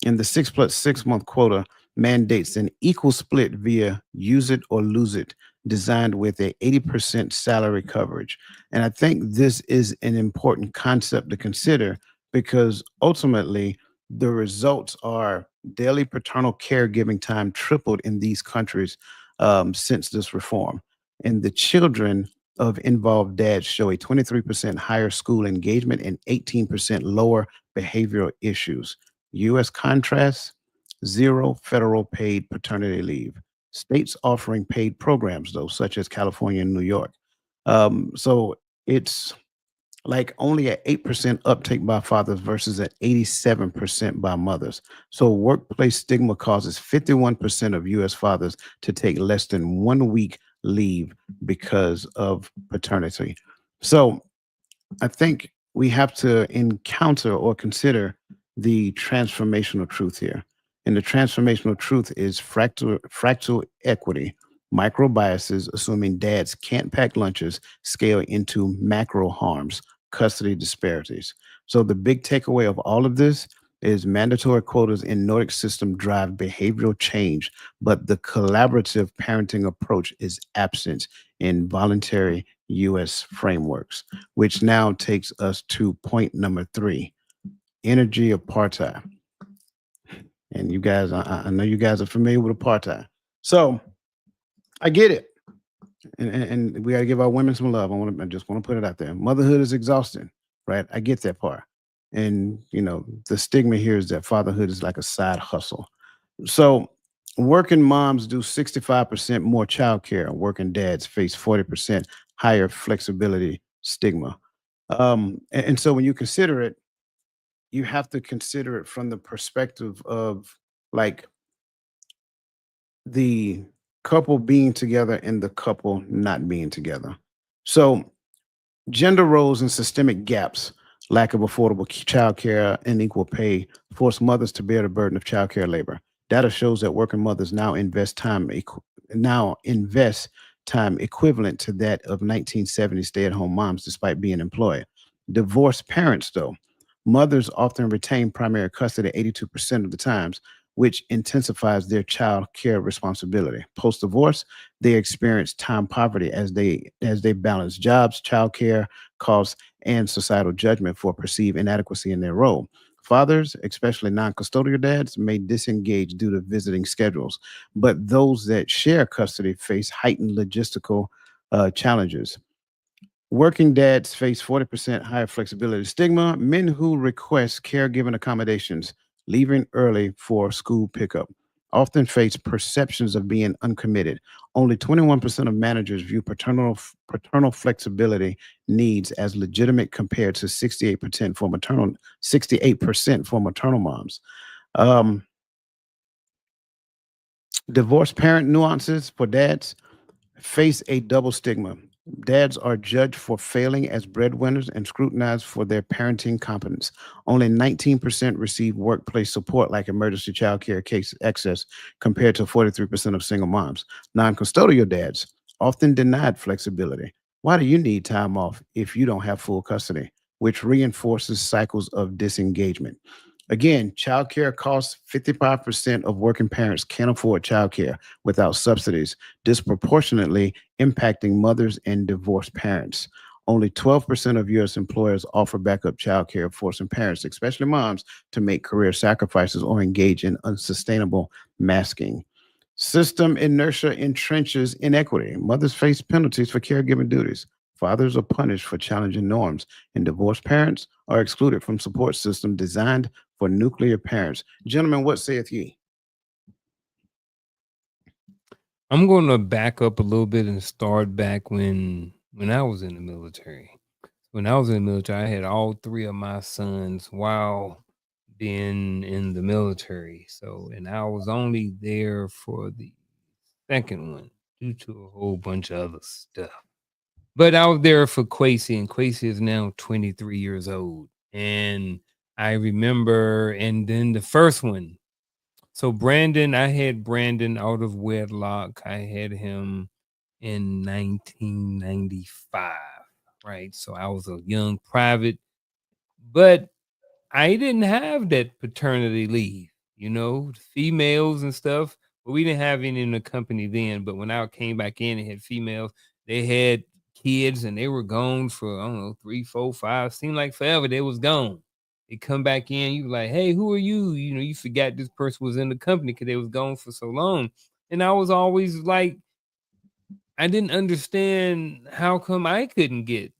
And the 6 + 6 month quota mandates an equal split via use it or lose it, designed with a 80% salary coverage. And I think this is an important concept to consider, because ultimately the results are daily paternal caregiving time tripled in these countries since this reform. And the children of involved dads show a 23% higher school engagement and 18% lower behavioral issues. U.S. contrast, 0 federal paid paternity leave. States offering paid programs, though, such as California and New York. So it's like only an 8% uptake by fathers versus an 87% by mothers. So workplace stigma causes 51% of U.S. fathers to take less than 1 week leave because of paternity. So I think we have to encounter or consider the transformational truth here. And the transformational truth is fractal equity, micro biases, assuming dads can't pack lunches, scale into macro harms, custody disparities. So the big takeaway of all of this is mandatory quotas in Nordic system drive behavioral change, but the collaborative parenting approach is absent in voluntary U.S. frameworks, which now takes us to point number 3, energy apartheid. And you guys, I know you guys are familiar with apartheid. So I get it. And we got to give our women some love. I just want to put it out there. Motherhood is exhausting, right? I get that part. And, the stigma here is that fatherhood is like a side hustle. So working moms do 65% more childcare. Working dads face 40% higher flexibility stigma. And so when you consider it, you have to consider it from the perspective of like the couple being together and the couple not being together. So gender roles and systemic gaps, lack of affordable childcare and equal pay force mothers to bear the burden of childcare labor. Data shows that working mothers now invest time equivalent to that of 1970 stay-at-home moms despite being employed. Divorced parents, though, mothers often retain primary custody 82% of the times, which intensifies their child care responsibility. Post divorce, they experience time poverty as they balance jobs, child care costs, and societal judgment for perceived inadequacy in their role. Fathers, especially non-custodial dads, may disengage due to visiting schedules, but those that share custody face heightened logistical challenges. Working dads face 40% higher flexibility stigma. Men who request caregiving accommodations, leaving early for school pickup, often face perceptions of being uncommitted. Only 21% of managers view paternal flexibility needs as legitimate compared to 68% for maternal moms. Um, Divorced parent nuances for dads face a double stigma. Dads are judged for failing as breadwinners and scrutinized for their parenting competence. Only 19% receive workplace support like emergency child care case access compared to 43% of single moms. Non-custodial dads often denied flexibility. Why do you need time off if you don't have full custody? Which reinforces cycles of disengagement. Again, childcare costs 55% of working parents can't afford childcare without subsidies, disproportionately impacting mothers and divorced parents. Only 12% of U.S. employers offer backup childcare, forcing parents, especially moms, to make career sacrifices or engage in unsustainable masking. System inertia entrenches inequity. Mothers face penalties for caregiving duties. Fathers are punished for challenging norms, and divorced parents are excluded from support systems designed for nuclear parents. Gentlemen, what saith ye? I'm going to back up a little bit and start back when I was in the military. When I was in the military, I had all 3 of my sons while being in the military. So, and I was only there for the second one due to a whole bunch of other stuff. But I was there for Quasi, and Quasi is now 23 years old. And I remember, and then the first one. So Brandon, I had Brandon out of wedlock. I had him in 1995, right? So I was a young private, but I didn't have that paternity leave, females and stuff, but we didn't have any in the company then. But when I came back in and had females, they had kids and they were gone for, I don't know, 3, 4, 5, seemed like forever they was gone. They come back in, you like, hey, who are you? You forgot this person was in the company because they was gone for so long. And I was always like, I didn't understand how come I couldn't get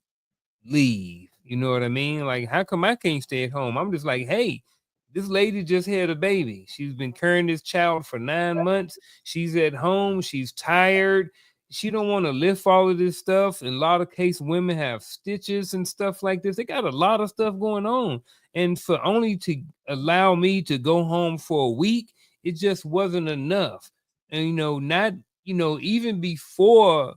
leave. You know what I mean? Like, how come I can't stay at home? I'm just like, hey, this lady just had a baby. She's been carrying this child for 9 months. She's at home. She's tired. She don't want to lift all of this stuff. In a lot of cases, women have stitches and stuff like this. They got a lot of stuff going on. And for only to allow me to go home for a week, it just wasn't enough. And, not, even before,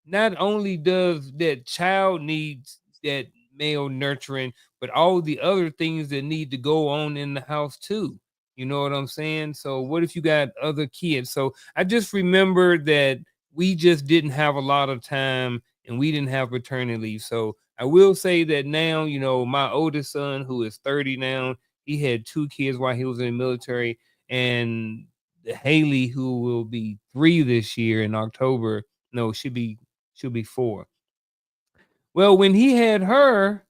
not only does that child needs that male nurturing, but all the other things that need to go on in the house too. You know what I'm saying? So what if you got other kids? So I just remember that we just didn't have a lot of time and we didn't have paternity leave. So I will say that now, my oldest son, who is 30 now, he had 2 kids while he was in the military, and Haley, who will be 3 this year in October, no, she'll be 4. Well, when he had her,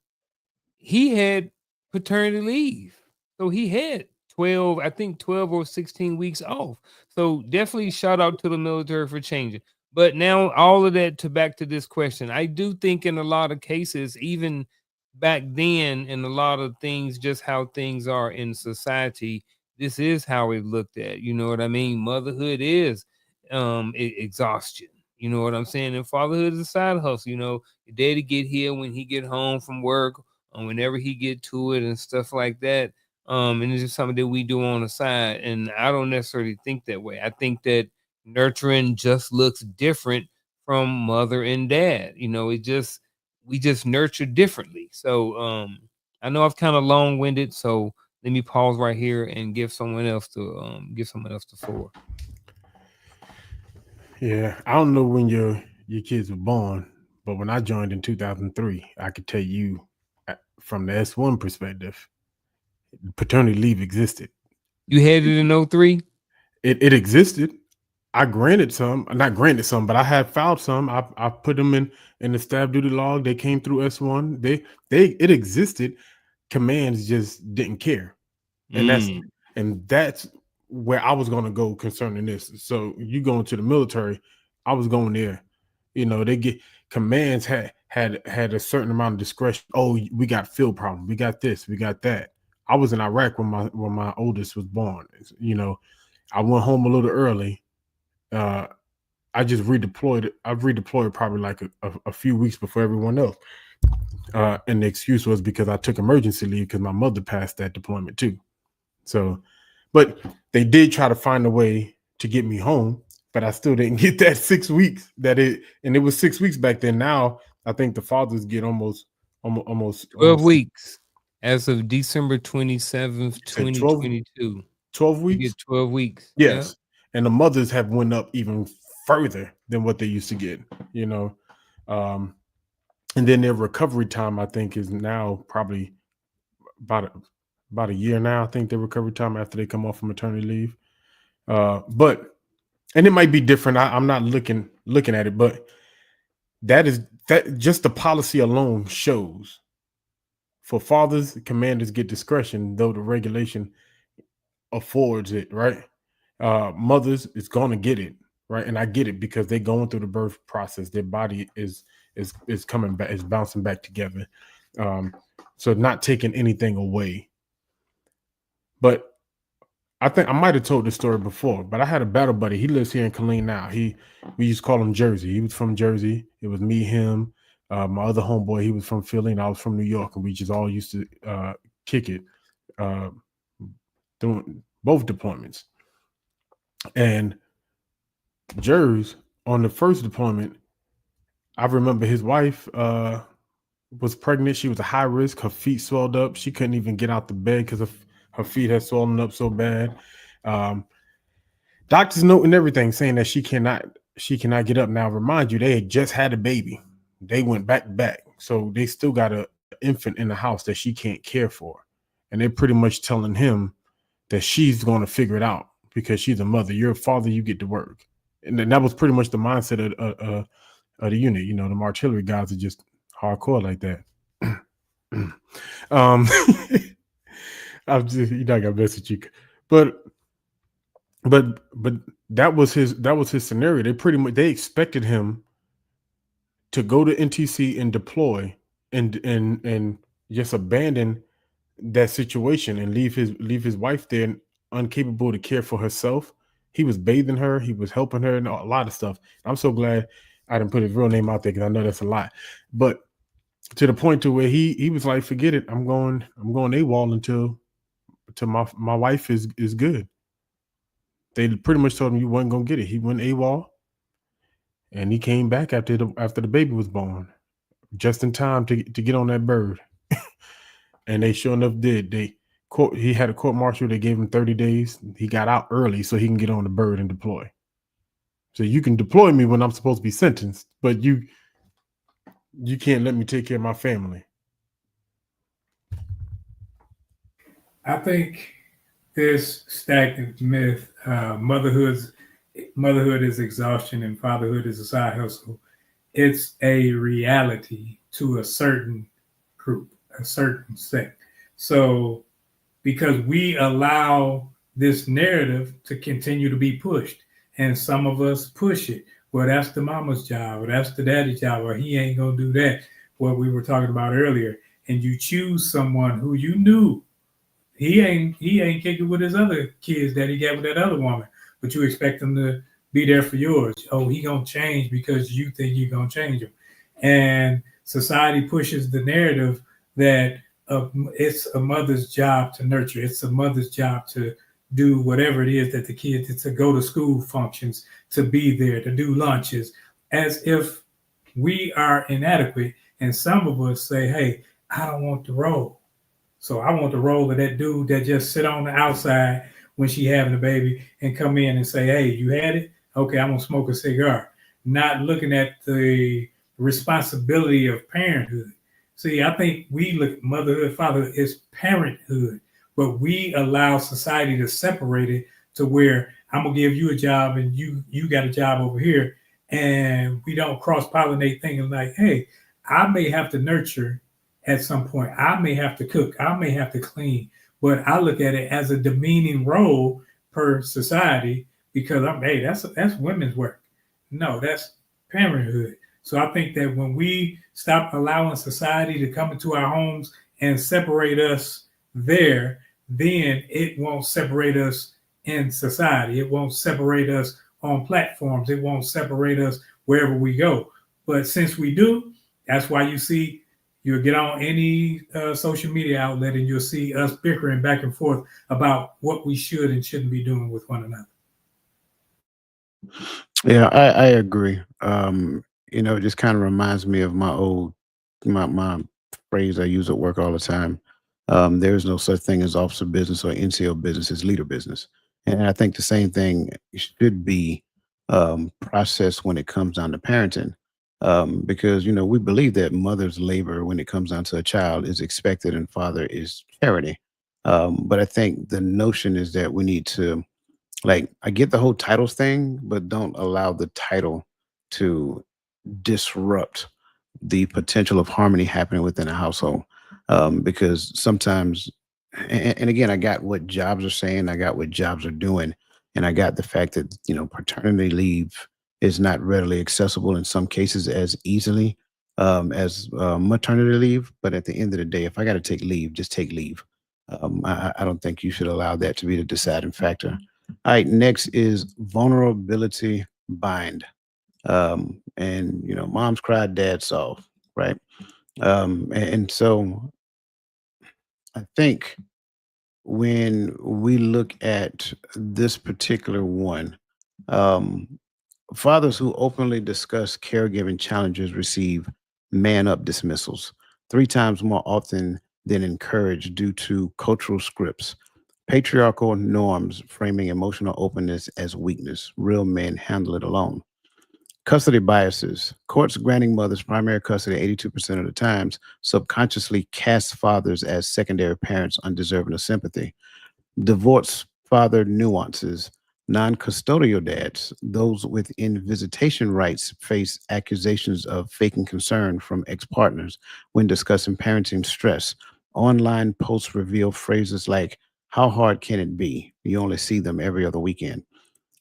he had paternity leave. So he had 12, I think 12 or 16 weeks off. So definitely shout out to the military for changing. But now all of that to back to this question. I do think in a lot of cases, even back then, in a lot of things, just how things are in society, this is how it looked at. You know what I mean? Motherhood is exhaustion. You know what I'm saying? And fatherhood is a side hustle. You know, your daddy get here when he get home from work, whenever he get to it and stuff like that. And it's just something that we do on the side. And I don't necessarily think that way. I think that nurturing just looks different from mother and dad. You know, it just we just nurture differently. So I know I've kind of long winded. So let me pause right here and give someone else the floor. Yeah, I don't know when your kids were born, but when I joined in 2003, I could tell you from the S1 perspective, paternity leave existed. You had it in '03? It existed. I granted some, not granted some, but I had filed some. I put them in the staff duty log. They came through S1. It existed. Commands just didn't care. And that's where I was going to go concerning this. So you going to the military, I was going there. You know, they get commands had a certain amount of discretion. Oh, we got field problem. We got this. We got that. I was in Iraq when my oldest was born. You know, I went home a little early. I just redeployed. I've redeployed probably like a few weeks before everyone else. And the excuse was because I took emergency leave because my mother passed that deployment too. So, but they did try to find a way to get me home, but I still didn't get that 6 weeks and it was 6 weeks back then. Now I think the fathers get almost 12 weeks as of December 27th, 2022. 12 You weeks. get 12 weeks. Yes. Yeah. And the mothers have went up even further than what they used to get, you know. And then their recovery time, I think, is now probably about a year now. I think their recovery time after they come off of maternity leave. But and it might be different. I'm not looking at it, but that just the policy alone shows for fathers, commanders get discretion, though the regulation affords it, right? Mothers is gonna get it, right? And I get it because they're going through the birth process. Their body is coming back, is bouncing back together. So not taking anything away. But I think I might have told this story before, but I had a battle buddy. He lives here in Killeen now. We used to call him Jersey. He was from Jersey. It was me, him, my other homeboy. He was from Philly, and I was from New York, and we just all used to kick it, doing both deployments. And Jers on the first deployment, I remember his wife was pregnant. She was a high risk. Her feet swelled up. She couldn't even get out the bed because her feet had swollen up so bad. Doctors noting everything, saying that she cannot get up. Now, remind you, they had just had a baby. They went back to back, so they still got an infant in the house that she can't care for, and they're pretty much telling him that she's going to figure it out because she's a mother. You're a father. You get to work, and that was pretty much the mindset of the unit. You know, the artillery guys are just hardcore like that. I'm just, you're not gonna message you, but that was his scenario. They expected him to go to NTC and deploy and just abandon that situation and leave his wife there, incapable to care for herself. He was bathing her, he was helping her, and a lot of stuff. I'm so glad I didn't put his real name out there because I know that's a lot. But to the point to where he was like, forget it, I'm going AWOL until my wife is good. They pretty much told him you wasn't gonna get it. He went AWOL, and he came back after the baby was born, just in time to get on that bird. And they sure enough did. He had a court martial. They gave him 30 days. He got out early so he can get on the bird and deploy. So you can deploy me when I'm supposed to be sentenced, but you can't let me take care of my family. I think this stagnant myth, motherhood is exhaustion and fatherhood is a side hustle, it's a reality to a certain group, a certain sect. So because we allow this narrative to continue to be pushed, and some of us push it. Well, that's the mama's job, or that's the daddy's job, or he ain't gonna do that. What we were talking about earlier, and you choose someone who you knew he ain't kicking with his other kids that he got with that other woman, but you expect him to be there for yours. Oh, he gonna change because you think you're gonna change him, and society pushes the narrative that it's a mother's job to nurture. It's a mother's job to do whatever it is that the kids to go to school functions, to be there, to do lunches, as if we are inadequate. And some of us say, "Hey, I don't want the role." So I want the role of that dude that just sit on the outside when she having a baby and come in and say, "Hey, you had it? Okay, I'm gonna smoke a cigar." Not looking at the responsibility of parenthood. See, I think we look at motherhood, fatherhood is parenthood, but we allow society to separate it to where I'm gonna give you a job and you got a job over here, and we don't cross pollinate thinking like, "Hey, I may have to nurture at some point. I may have to cook. I may have to clean, but I look at it as a demeaning role per society because hey, that's women's work. No, that's parenthood. So I think that when we stop allowing society to come into our homes and separate us there, then it won't separate us in society. It won't separate us on platforms. It won't separate us wherever we go. But since we do, that's why you see you'll get on any social media outlet and you'll see us bickering back and forth about what we should and shouldn't be doing with one another. Yeah, I agree. It just kind of reminds me of my phrase I use at work all the time. There is no such thing as officer business or NCO business, it's leader business. And I think the same thing should be processed when it comes down to parenting. Because we believe that mother's labor when it comes down to a child is expected and father is charity. But I think the notion is that we need to, like, I get the whole titles thing, but don't allow the title to disrupt the potential of harmony happening within a household. Because sometimes, and again, I got what jobs are saying, I got what jobs are doing, and I got the fact that, paternity leave is not readily accessible in some cases as easily as maternity leave. But at the end of the day, if I got to take leave, just take leave. I don't think you should allow that to be the deciding factor. All right, next is vulnerability bind. And moms cried, dad solved, right? And so I think when we look at this particular one, um, fathers who openly discuss caregiving challenges receive man up dismissals 3 times more often than encouraged due to cultural scripts. Patriarchal norms framing emotional openness as weakness. Real men handle it alone. Custody biases. Courts granting mothers primary custody 82% of the times subconsciously cast fathers as secondary parents undeserving of sympathy. Divorce father nuances. Non custodial dads, those within visitation rights, face accusations of faking concern from ex partners when discussing parenting stress. Online posts reveal phrases like, "How hard can it be? You only see them every other weekend."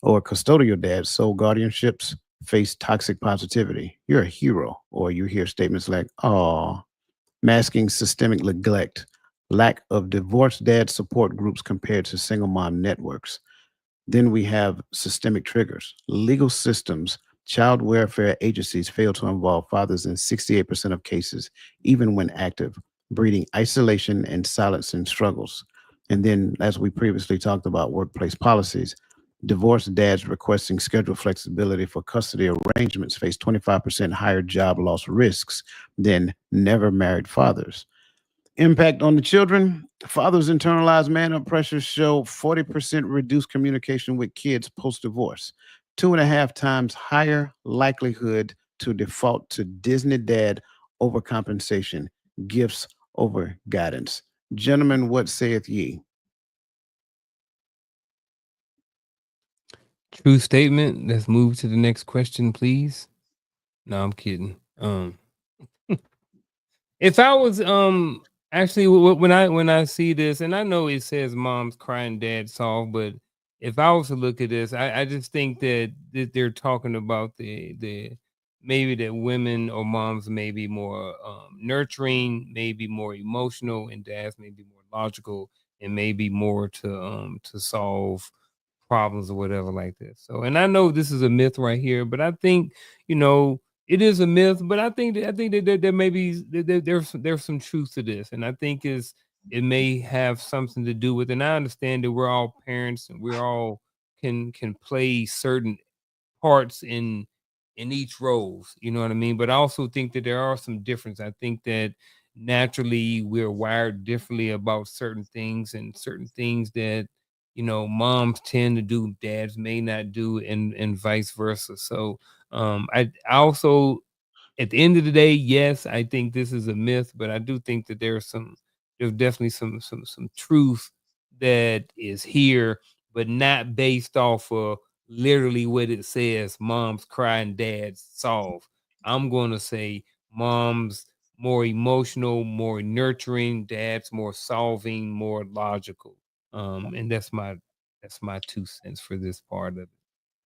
Or custodial dads, sole guardianships, face toxic positivity. "You're a hero." Or you hear statements like, "Oh," masking systemic neglect, lack of divorced dad support groups compared to single mom networks. Then we have systemic triggers. Legal systems, child welfare agencies fail to involve fathers in 68% of cases, even when active, breeding isolation and silencing struggles. And then, as we previously talked about, workplace policies. Divorced dads requesting schedule flexibility for custody arrangements face 25% higher job loss risks than never married fathers. Impact on the children. Fathers' internalized man up pressures show 40% reduced communication with kids post divorce, 2.5 times higher likelihood to default to Disney dad overcompensation, gifts over guidance. Gentlemen, what saith ye? True statement. Let's move to the next question, please. No, I'm kidding. If I was actually when I see this, and I know it says moms crying, dad soft, but if I was to look at this, I just think that they're talking about the maybe that women or moms may be more nurturing, maybe more emotional, and dads may be more logical, and maybe more to solve problems or whatever like this. So, and I know this is a myth right here, but I think you know it is a myth, but I think that there may be there's some truth to this, and I think is it may have something to do with. And I understand that we're all parents and we're all can play certain parts in each roles, you know what I mean? But I also think that there are some difference. I think that naturally we're wired differently about certain things and certain things that moms tend to do, dads may not do, and vice versa. So I also at the end of the day, yes, I think this is a myth, but I do think that there's definitely some truth that is here, but not based off of literally what it says, moms cry and dads solve. I'm gonna say moms more emotional, more nurturing, dads more solving, more logical. And that's my 2 cents for this part of it.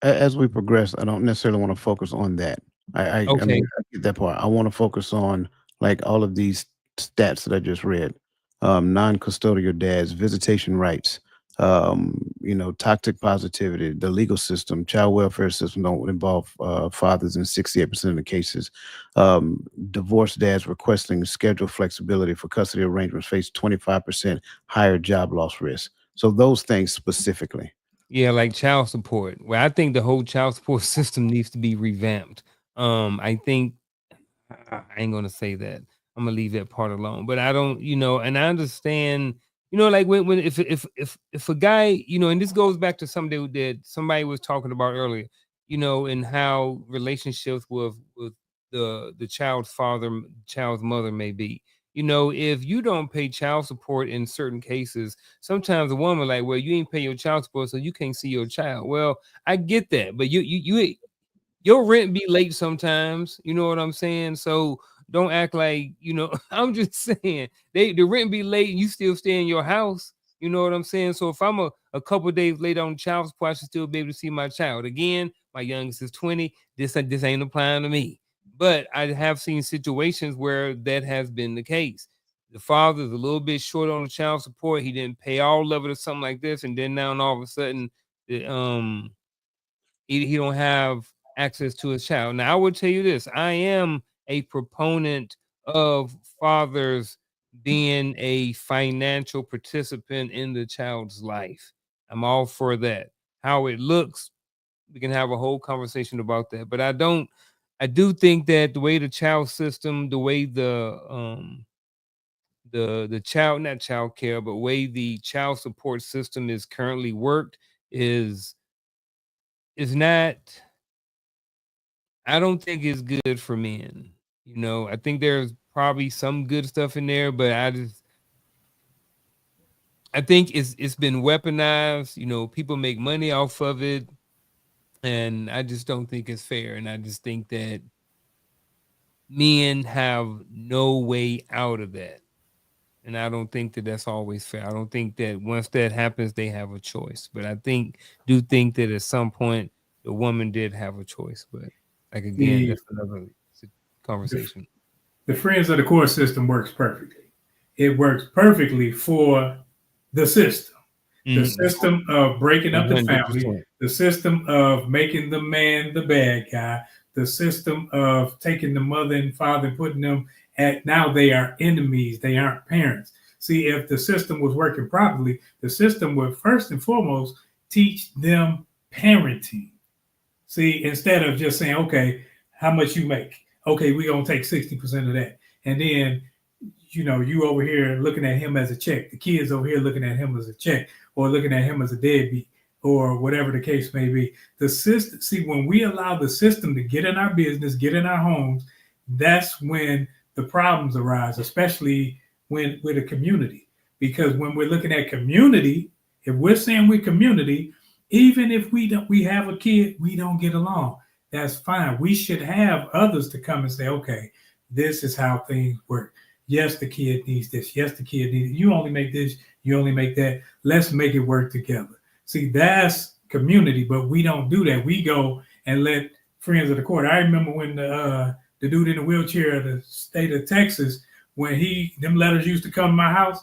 As we progress, I don't necessarily want to focus on that. I Okay. mean, I get that part. I want to focus on like all of these stats that I just read. Non-custodial dads, visitation rights, toxic positivity, the legal system, child welfare system don't involve fathers in 68% of the cases. Divorced dads requesting schedule flexibility for custody arrangements face 25% higher job loss risk. So those things specifically. Yeah, like child support. Well, I think the whole child support system needs to be revamped. I think I ain't gonna say that. I'm gonna leave that part alone. But I don't, and I understand, like when if a guy, and this goes back to something that somebody was talking about earlier, and how relationships with the child's father, child's mother may be. If you don't pay child support in certain cases, sometimes a woman like, well, you ain't pay your child support, so you can't see your child. Well, I get that, but your rent be late sometimes, you know what I'm saying? So don't act like, I'm just saying the rent be late and you still stay in your house. You know what I'm saying? So if I'm a couple of days late on child support, I should still be able to see my child. Again, my youngest is 20. This ain't applying to me. But I have seen situations where that has been the case. The father's a little bit short on the child support. He didn't pay all of it or something like this, and then now and all of a sudden, the he don't have access to his child. Now, I will tell you this: I am a proponent of fathers being a financial participant in the child's life. I'm all for that. How it looks, we can have a whole conversation about that. But I don't. I do think that the way the child system, the way the child, not child care, but way the child support system is currently worked is not. I don't think it's good for men. I think there's probably some good stuff in there, but I think it's been weaponized. People make money off of it, and I just don't think it's fair. And I just think that men have no way out of that. And I don't think that that's always fair. I don't think that once that happens, they have a choice. But do think that at some point the woman did have a choice. But like again, The that's another the, conversation. the Friends of the Core system works perfectly. It works perfectly for the system. The system of breaking up the family, 100%. the system of making the man the bad guy, the system of taking the mother and father and putting them at now they are enemies, they aren't parents. See, if the system was working properly, the system would first and foremost teach them parenting. See, instead of just saying, okay, how much you make? Okay, we're gonna take 60% of that. And then you over here looking at him as a check. The kids over here looking at him as a check, or looking at him as a deadbeat, or whatever the case may be. The system, see, when we allow the system to get in our business, get in our homes, that's when the problems arise, especially when with a community. Because when we're looking at community, if we're saying we're community, even if we have a kid, we don't get along. that's fine. We should have others to come and say, okay, this is how things work. Yes, the kid needs this. Yes, the kid needs it. You only make this, you only make that. Let's make it work together. See, that's community, but we don't do that. We go and let friends of the court. I remember when the dude in the wheelchair of the state of Texas, when them letters used to come to my house,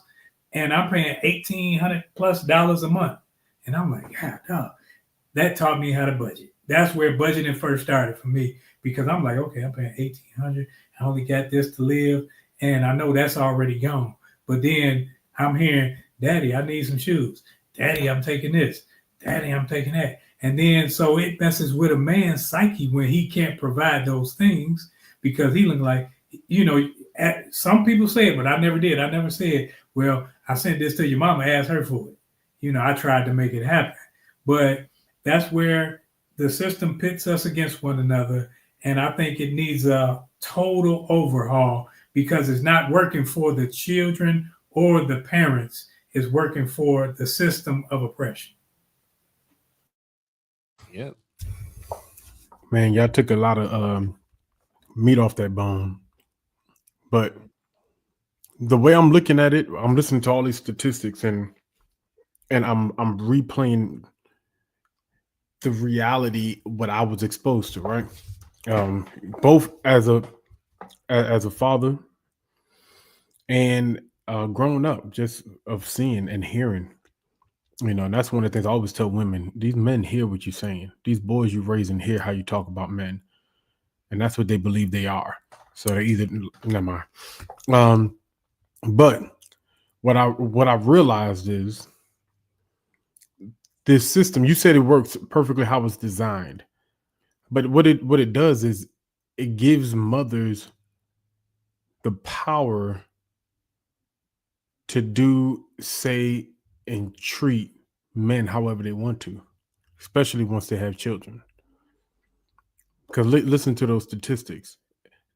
and I'm paying $1,800+ a month. And I'm like, God, dog. That taught me how to budget. That's where budgeting first started for me, because I'm like, okay, I'm paying $1,800. I only got this to live, and I know that's already gone. But then I'm hearing, Daddy, I need some shoes. Daddy, I'm taking this. Daddy, I'm taking that. And then so it messes with a man's psyche when he can't provide those things, because he look like, some people say it, but I never did. I never said, well, I sent this to your mama, ask her for it. I tried to make it happen. But that's where the system pits us against one another. And I think it needs a total overhaul, because it's not working for the children or the parents. It's working for the system of oppression. Yep. Man, y'all took a lot of meat off that bone. But the way I'm looking at it, I'm listening to all these statistics, and I'm replaying the reality what I was exposed to, right? Both as a father and growing up, just of seeing and hearing. And that's one of the things I always tell women: these men hear what you're saying. These boys you raise and hear how you talk about men, and that's what they believe they are. So they either never mind. But what I realized is this system. You said it works perfectly how it's designed, but what it does is it gives mothers the power to do, say, and treat men however they want to, especially once they have children. Because listen to those statistics,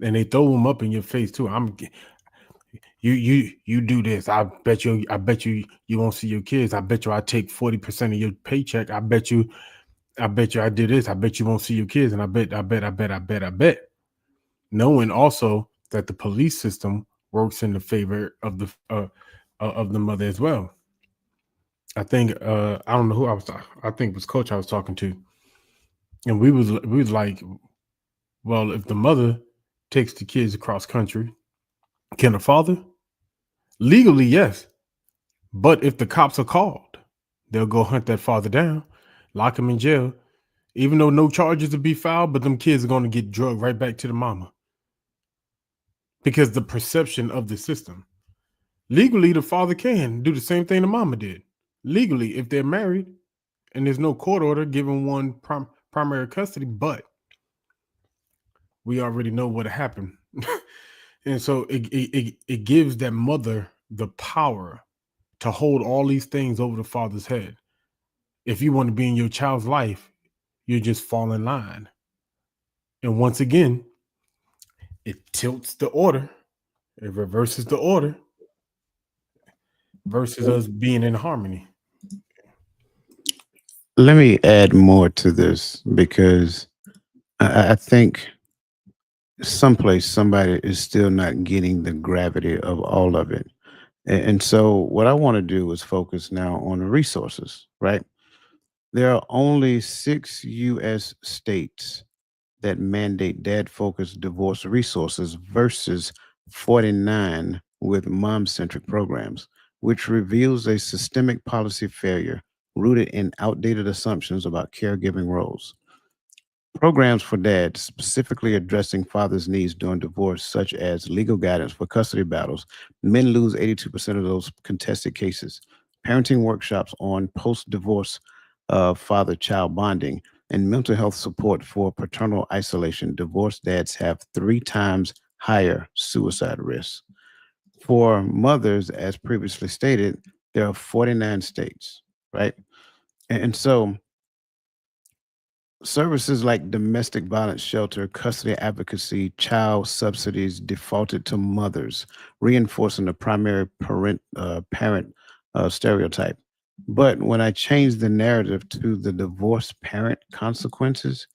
and they throw them up in your face too. You do this. I bet you won't see your kids. I bet you I take 40% of your paycheck. I bet you I did this. I bet you won't see your kids. And I bet. Knowing also that the police system works in the favor of the mother as well. I think I don't know who I was. I think it was Coach I was talking to, and we was like, well, if the mother takes the kids across country, can the father? Legally, yes, but if the cops are called, they'll go hunt that father down, lock him in jail, even though no charges to be filed. But them kids are going to get drugged right back to the mama, because the perception of the system. Legally, the father can do the same thing the mama did. Legally, if they're married and there's no court order giving one primary custody, but we already know what happened. And so it gives that mother the power to hold all these things over the father's head. If you want to be in your child's life, you just fall in line. And once again, it tilts the order. It reverses the order versus us being in harmony. Let me add more to this, because I think someplace somebody is still not getting the gravity of all of it. And so what I want to do is focus now on the resources, right? There are only 6 US states that mandate dad-focused divorce resources versus 49 with mom-centric programs, which reveals a systemic policy failure rooted in outdated assumptions about caregiving roles. Programs for dads specifically addressing fathers' needs during divorce, such as legal guidance for custody battles. Men lose 82% of those contested cases. Parenting workshops on post divorce father child bonding, and mental health support for paternal isolation. Divorced dads have 3 times higher suicide risks. For mothers, as previously stated, there are 49 states, right? And so services like domestic violence shelter, custody advocacy, child subsidies defaulted to mothers, reinforcing the primary parent stereotype. But when I changed the narrative to the divorced parent consequences,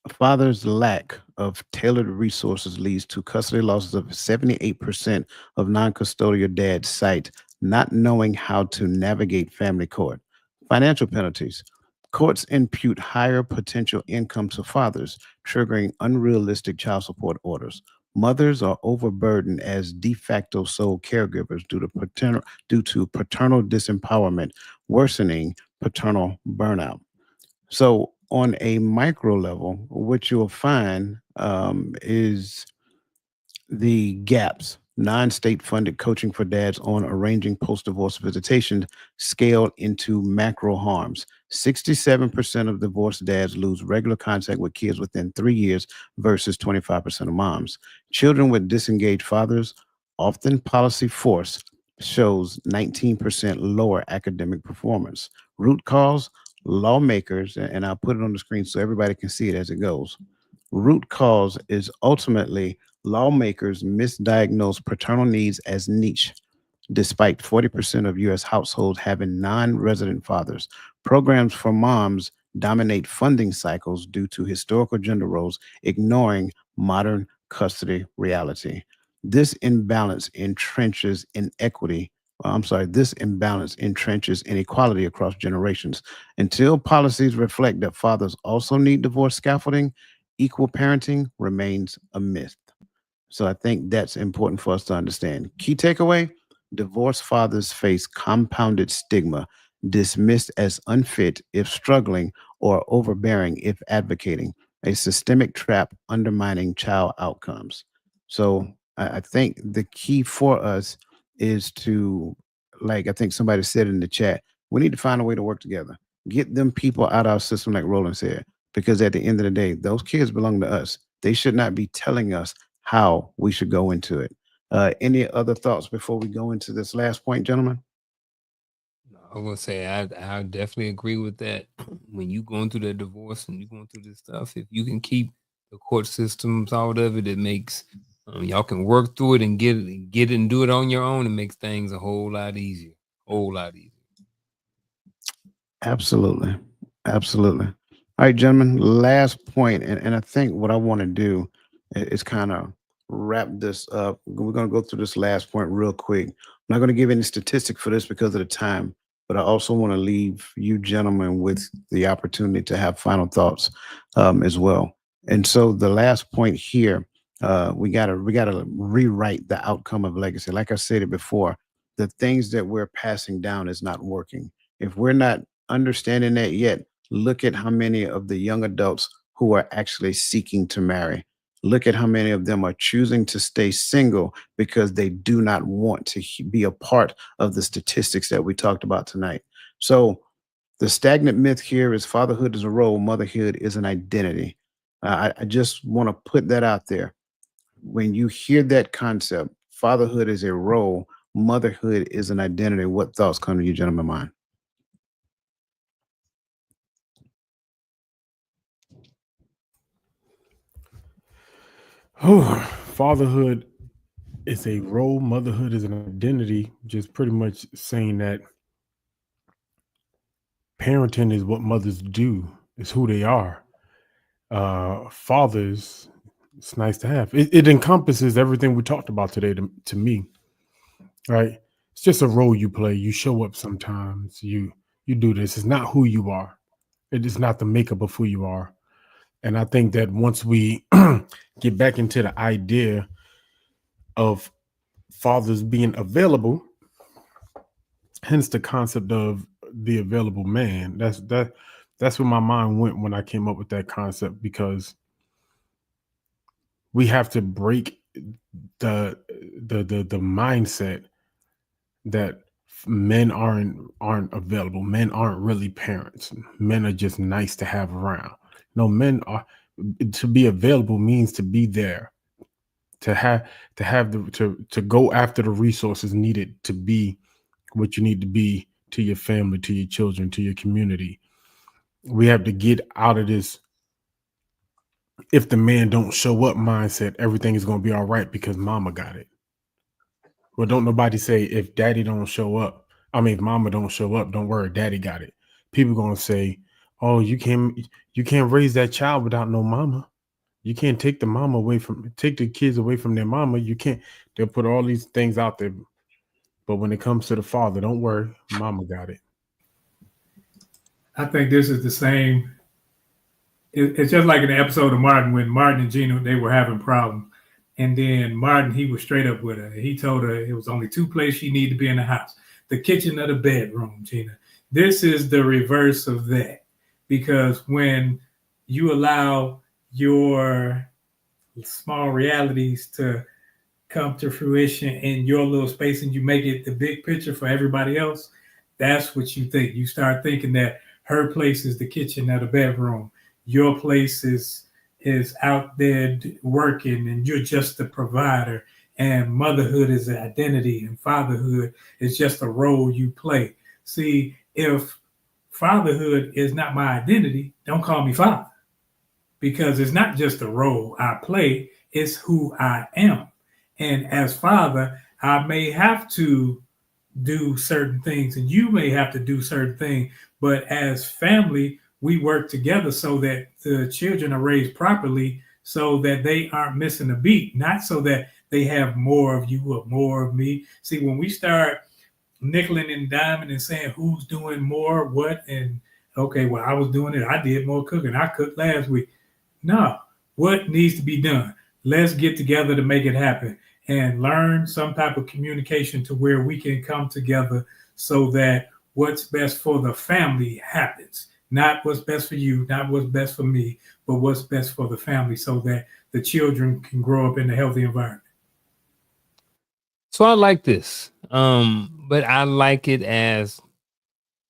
A father's lack of tailored resources leads to custody losses of 78% of non custodial dads cite not knowing how to navigate family court. Financial penalties. Courts impute higher potential income to fathers, triggering unrealistic child support orders. Mothers are overburdened as de facto sole caregivers due to paternal disempowerment, worsening paternal burnout. So, on a micro level, what you'll find is the gaps. Non-state funded coaching for dads on arranging post-divorce visitation scaled into macro harms. 67% of divorced dads lose regular contact with kids within 3 years versus 25% of moms. Children with disengaged fathers, often policy force, shows 19% lower academic performance. Root cause, lawmakers, and I'll put it on the screen so everybody can see it as it goes. Root cause is ultimately lawmakers misdiagnose paternal needs as niche, despite 40% of U.S. households having non resident fathers. Programs for moms dominate funding cycles due to historical gender roles, ignoring modern custody reality. This imbalance entrenches inequity. This imbalance entrenches inequality across generations. Until policies reflect that fathers also need divorce scaffolding, equal parenting remains a myth. So I think that's important for us to understand. Key takeaway: divorced fathers face compounded stigma, dismissed as unfit if struggling or overbearing if advocating, a systemic trap undermining child outcomes. So I think the key for us is to, like I think somebody said in the chat, we need to find a way to work together. Get them people out of our system, like Roland said, because at the end of the day, those kids belong to us. They should not be telling us how we should go into it. Any other thoughts before we go into this last point, gentlemen? I will say I definitely agree with that. When you going through that divorce and you going through this stuff, if you can keep the court systems out of it, it makes y'all can work through it and get it and do it on your own. It makes things a whole lot easier, whole lot easier. Absolutely. Absolutely. All right, gentlemen, last point, and I think what I want to do is kind of wrap this up. We're going to go through this last point real quick. I'm not going to give any statistics for this because of the time, but I also want to leave you gentlemen with the opportunity to have final thoughts as well. And so the last point here, we gotta rewrite the outcome of legacy. Like I said it before, the things that we're passing down is not working. If we're not understanding that yet, look at how many of the young adults who are actually seeking to marry. Look at how many of them are choosing to stay single because they do not want to be a part of the statistics that we talked about tonight. So, the stagnant myth here is fatherhood is a role, motherhood is an identity. I just want to put that out there. When you hear that concept, fatherhood is a role, motherhood is an identity. What thoughts come to you, gentlemen? Mind? Fatherhood is a role, motherhood is an identity, just pretty much saying that parenting is what mothers do, is who they are. Fathers, it's nice to have. It encompasses everything we talked about today to me, right? It's just a role you play. You show up sometimes. You do this. It's not who you are. It is not the makeup of who you are. And I think that once we get back into the idea of fathers being available, hence the concept of the available man. That's where my mind went when I came up with that concept, because we have to break the mindset that men aren't available. Men aren't really parents. Men are just nice to have around. No, men are, to be available means to be there, to have to go after the resources needed to be what you need to be to your family, to your children, to your community. We have to get out of this if the man don't show up mindset, everything is going to be all right because mama got it. Well, don't nobody say if daddy don't show up, I mean, if mama don't show up, don't worry, daddy got it. People going to say, Oh, you can't raise that child without no mama. You can't take the kids away from their mama. You can't. They'll put all these things out there, but when it comes to the father, don't worry, mama got it. I think this is the same. It's just like in the episode of Martin when Martin and Gina they were having problems, and then Martin he was straight up with her. He told her it was only two places she needed to be in the house: the kitchen or the bedroom. Gina, this is the reverse of that, because when you allow your small realities to come to fruition in your little space and you make it the big picture for everybody else, that's what you think. You start thinking that her place is the kitchen or the bedroom. Your place is out there working and you're just the provider. And motherhood is an identity and fatherhood is just a role you play. See, if fatherhood is not my identity, don't call me father, because it's not just a role I play, it's who I am. And as father, I may have to do certain things and you may have to do certain things, but as family, we work together so that the children are raised properly so that they aren't missing a beat, not so that they have more of you or more of me. See, when we start nickeling and diming and saying who's doing more, what, and okay, well, I was doing it. I did more cooking. I cooked last week. No, what needs to be done? Let's get together to make it happen and learn some type of communication to where we can come together so that what's best for the family happens. Not what's best for you, not what's best for me, but what's best for the family so that the children can grow up in a healthy environment. So I like this. But I like it as,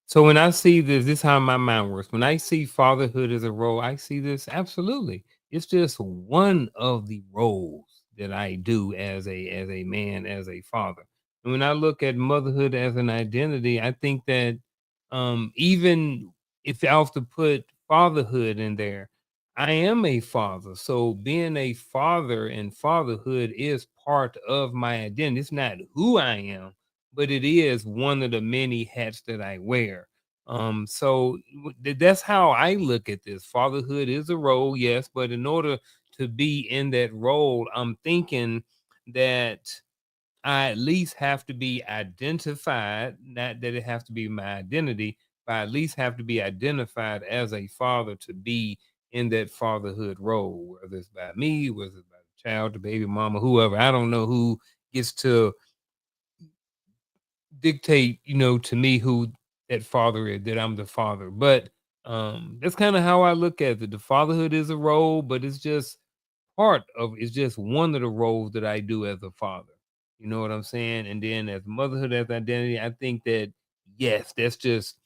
so when I see this is how my mind works. When I see fatherhood as a role, I see this absolutely. It's just one of the roles that I do as a man, as a father. And when I look at motherhood as an identity, I think that even if I have to put fatherhood in there, I am a father. So being a father and fatherhood is part of my identity. It's not who I am, but it is one of the many hats that I wear. That's how I look at this. Fatherhood is a role, yes, but in order to be in that role, I'm thinking that I at least have to be identified, not that it has to be my identity, but I at least have to be identified as a father to be in that fatherhood role, whether it's by me, whether it's by the child, the baby mama, whoever. I don't know who gets to dictate, to me who that father is, that I'm the father. But that's kind of how I look at it. The fatherhood is a role, but it's just one of the roles that I do as a father. You know what I'm saying? And then as motherhood as identity, I think that yes, that's just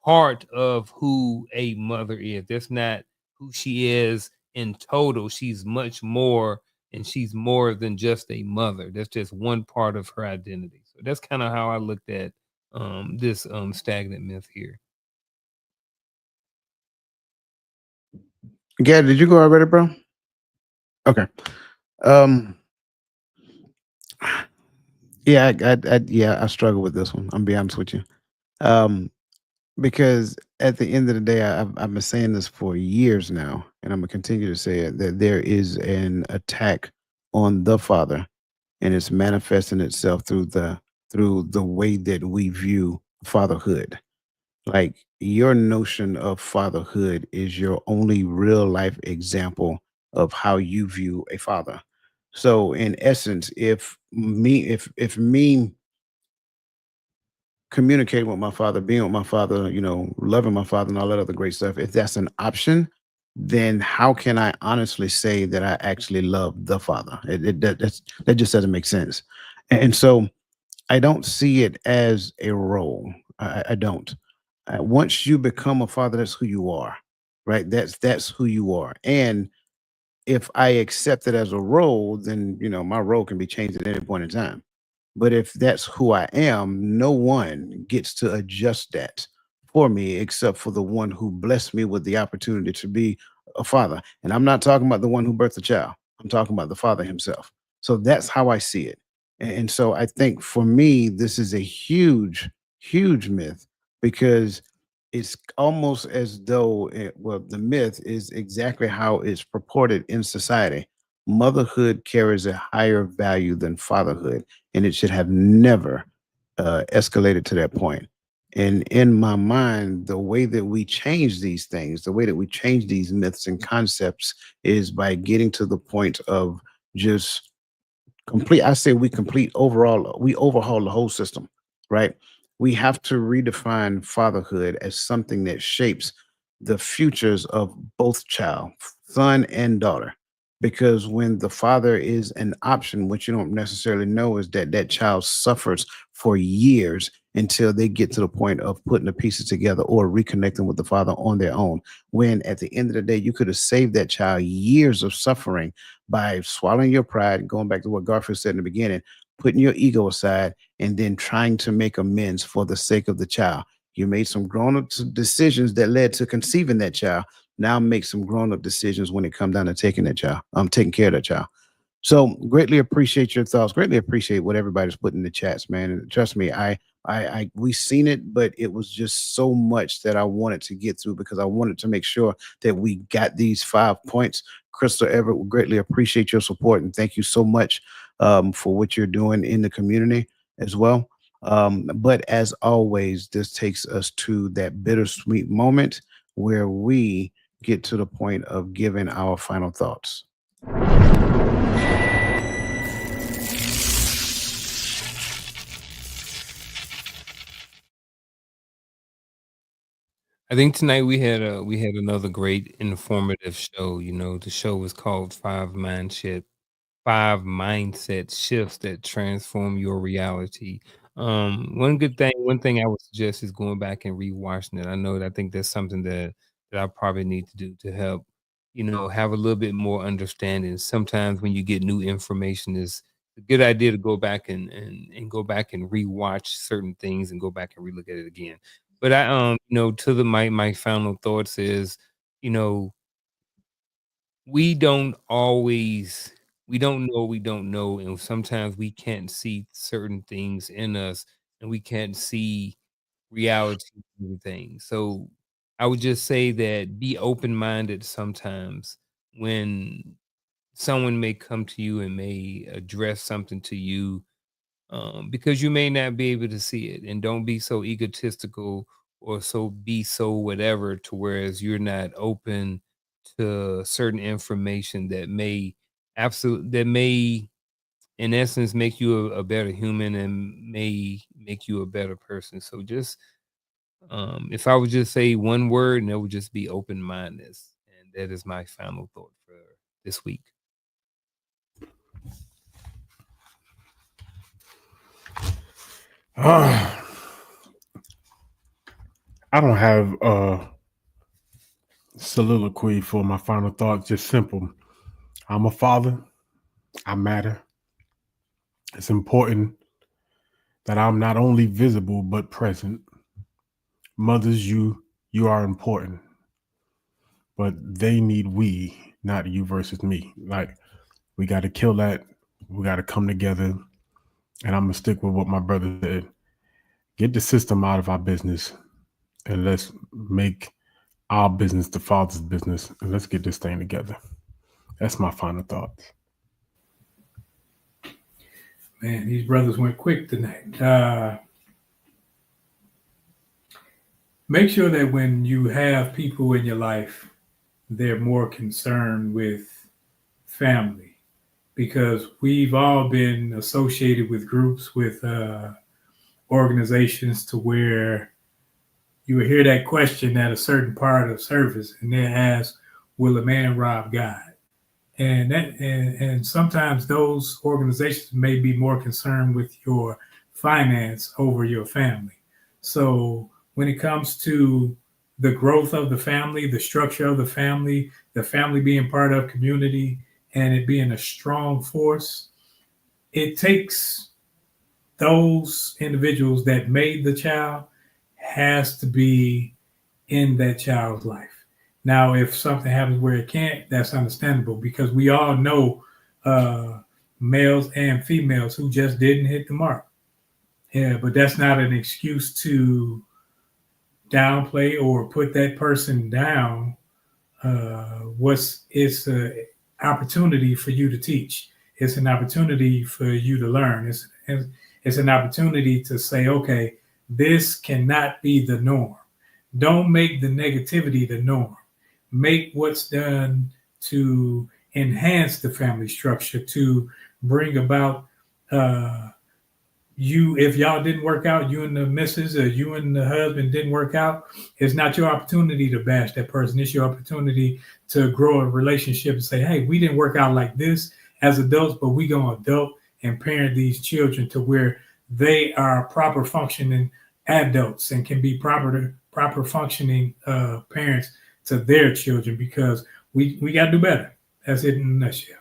part of who a mother is. That's not who she is in total. She's much more, and she's more than just a mother. That's just one part of her identity. So that's kind of how I looked at this stagnant myth here. Gad, did you go already, bro? Okay. Um, yeah, I struggle with this one. I'm be honest with you. Um, because at the end of the day, I've been saying this for years now, and I'm gonna continue to say it, that there is an attack on the father, and it's manifesting itself through the way that we view fatherhood. Like your notion of fatherhood is your only real life example of how you view a father. So in essence, if me communicating with my father, being with my father, loving my father and all that other great stuff, if that's an option, then how can I honestly say that I actually love the father? That just doesn't make sense. And so I don't see it as a role. I don't. Once you become a father, that's who you are, right? That's who you are. And if I accept it as a role, then my role can be changed at any point in time. But if that's who I am, no one gets to adjust that for me except for the one who blessed me with the opportunity to be a father. And I'm not talking about the one who birthed the child. I'm talking about the father himself. So that's how I see it. And so I think for me, this is a huge, huge myth because it's almost as though well, the myth is exactly how it's purported in society. Motherhood carries a higher value than fatherhood, and it should have never escalated to that point. And in my mind, the way that we change these things, the way that we change these myths and concepts, is by getting to the point of just complete. I say we complete overall, we overhaul the whole system, right? We have to redefine fatherhood as something that shapes the futures of both child, son and daughter. Because when the father is an option, what you don't necessarily know is that that child suffers for years until they get to the point of putting the pieces together or reconnecting with the father on their own. When at the end of the day, you could have saved that child years of suffering by swallowing your pride, going back to what Garfield said in the beginning, putting your ego aside, and then trying to make amends for the sake of the child. You made some grown up decisions that led to conceiving that child. Now make some grown up decisions when it comes down to taking that child, taking care of that child. So greatly appreciate your thoughts. Greatly appreciate what everybody's putting in the chats, man. And trust me, we seen it, but it was just so much that I wanted to get through because I wanted to make sure that we got these 5 points. Crystal Everett, we greatly appreciate your support and thank you so much for what you're doing in the community as well. But as always, this takes us to that bittersweet moment where we get to the point of giving our final thoughts. I think tonight we had another great informative show. You know, the show was called Five Mindset Shifts That Transform Your Reality. One thing I would suggest is going back and rewatching it. I think that's something that I probably need to do to help, you know, have a little bit more understanding. Sometimes when you get new information, it's a good idea to go back and go back and rewatch certain things and go back and relook at it again. But you know, to the my final thoughts is, you know, we don't always we don't know, and sometimes we can't see certain things in us, and we can't see reality of everything. So, I would just say that be open-minded sometimes when someone may come to you and may address something to you because you may not be able to see it. And don't be so egotistical or so whatever to whereas you're not open to certain information that may in essence make you a better human and may make you a better person. So just if I would just say one word, and it would just be open mindedness. And that is my final thought for this week. I don't have a soliloquy for my final thoughts. Just simple. I'm a father. I matter. It's important that I'm not only visible but present. Mothers, you are important, but they need we, not you versus me. Like we got to kill that. We got to come together. And I'm gonna stick with what my brother said. Get the system out of our business, and let's make our business the father's business, and let's get this thing together. That's my final thoughts. Man, these brothers went quick tonight. Make sure that when you have people in your life, they're more concerned with family, because we've all been associated with groups, with organizations to where you would hear that question at a certain part of service, and they ask, will a man rob God? And sometimes those organizations may be more concerned with your finance over your family. So when it comes to the growth of the family, the structure of the family being part of community, and it being a strong force, it takes those individuals that made the child has to be in that child's life. Now, if something happens where it can't, that's understandable, because we all know males and females who just didn't hit the mark. Yeah, but that's not an excuse to downplay or put that person down, it's an opportunity for you to teach. It's an opportunity for you to learn. It's an opportunity to say, okay, this cannot be the norm. Don't make the negativity the norm. Make what's done to enhance the family structure, to bring about if y'all didn't work out, you and the missus or you and the husband didn't work out, it's not your opportunity to bash that person. It's your opportunity to grow a relationship and say, hey, we didn't work out like this as adults, but we gonna adult and parent these children to where they are proper functioning adults and can be proper functioning parents to their children, because we got to do better. That's it in a nutshell.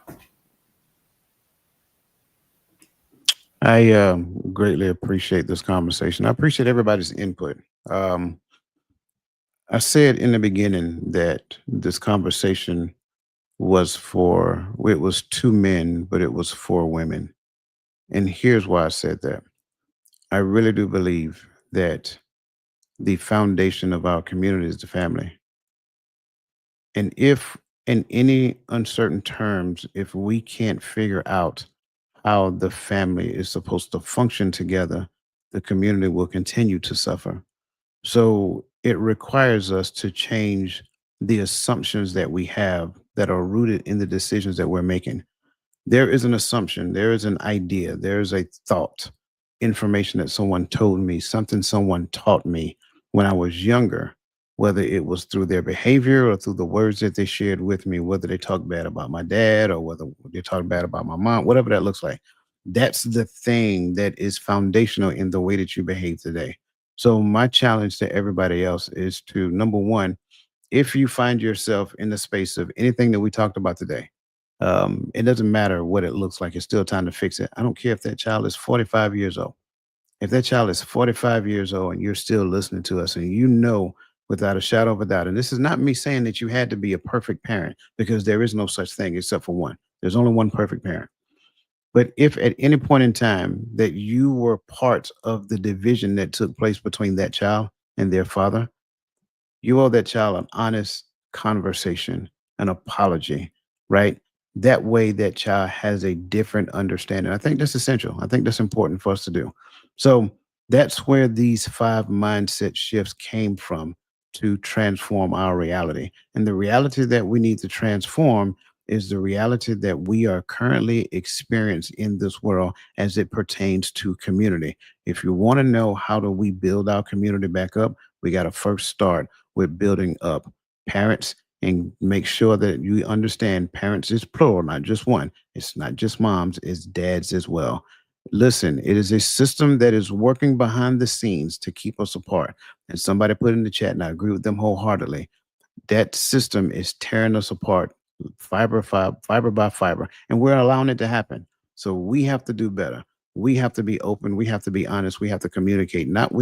I greatly appreciate this conversation. I appreciate everybody's input. I said in the beginning that this conversation it was two men, but it was for women. And here's why I said that. I really do believe that the foundation of our community is the family. And if, in any uncertain terms, if we can't figure out how the family is supposed to function together, the community will continue to suffer. So it requires us to change the assumptions that we have that are rooted in the decisions that we're making. There is an assumption, there is an idea, there is a thought, information that someone told me, something someone taught me when I was younger, whether it was through their behavior or through the words that they shared with me, whether they talked bad about my dad or whether they talked bad about my mom, whatever that looks like. That's the thing that is foundational in the way that you behave today. So my challenge to everybody else is to, number one, if you find yourself in the space of anything that we talked about today, it doesn't matter what it looks like. It's still time to fix it. I don't care if that child is 45 years old. If that child is 45 years old and you're still listening to us and you know without a shadow of a doubt, and this is not me saying that you had to be a perfect parent, because there is no such thing except for one. There's only one perfect parent. But if at any point in time that you were part of the division that took place between that child and their father, you owe that child an honest conversation, an apology, right? That way, that child has a different understanding. I think that's essential. I think that's important for us to do. So that's where these 5 mindset shifts came from to transform our reality. And the reality that we need to transform is the reality that we are currently experiencing in this world as it pertains to community. If you want to know how do we build our community back up, we got to first start with building up parents, and make sure that you understand parents is plural, not just one. It's not just moms, it's dads as well. Listen, it is a system that is working behind the scenes to keep us apart. And somebody put in the chat, and I agree with them wholeheartedly, that system is tearing us apart fiber by fiber, and we're allowing it to happen. So we have to do better. We have to be open. We have to be honest. We have to communicate, not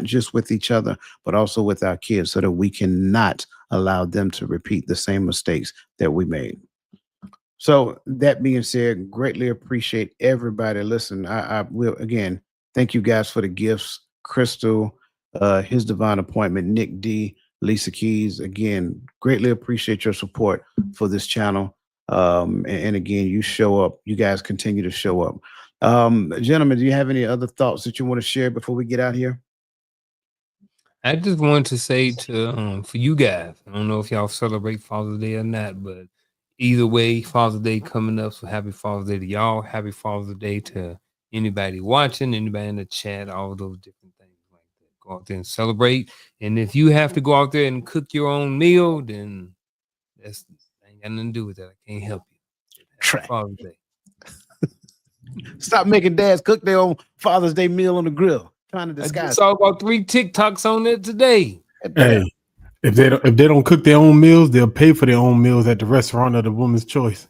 just with each other, but also with our kids, so that we cannot allow them to repeat the same mistakes that we made. So that being said, greatly appreciate everybody. Listen, I will again thank you guys for the gifts. Crystal, His Divine Appointment, Nick D, Lisa Keys. Again, greatly appreciate your support for this channel. And again, you show up. You guys continue to show up. Gentlemen, do you have any other thoughts that you want to share before we get out here? I just wanted to say to for you guys, I don't know if y'all celebrate Father's Day or not, but either way, Father's Day coming up. So happy Father's Day to y'all. Happy Father's Day to anybody watching, anybody in the chat, all those different things like that. Go out there and celebrate. And if you have to go out there and cook your own meal, then that's ain't got nothing to do with that. I can't help you. Happy Father's Day. Stop making dads cook their own Father's Day meal on the grill. Trying to disguise. I saw about 3 TikToks on it today. Hey, if they don't cook their own meals, they'll pay for their own meals at the restaurant of the woman's choice.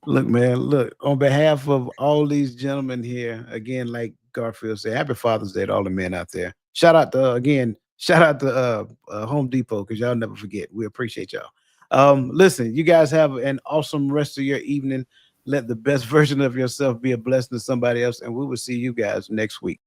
Look, man, look, on behalf of all these gentlemen here, again, like Garfield said, happy Father's Day to all the men out there. Shout out to Home Depot, because y'all never forget. We appreciate y'all. Listen, you guys have an awesome rest of your evening. Let the best version of yourself be a blessing to somebody else, and we will see you guys next week.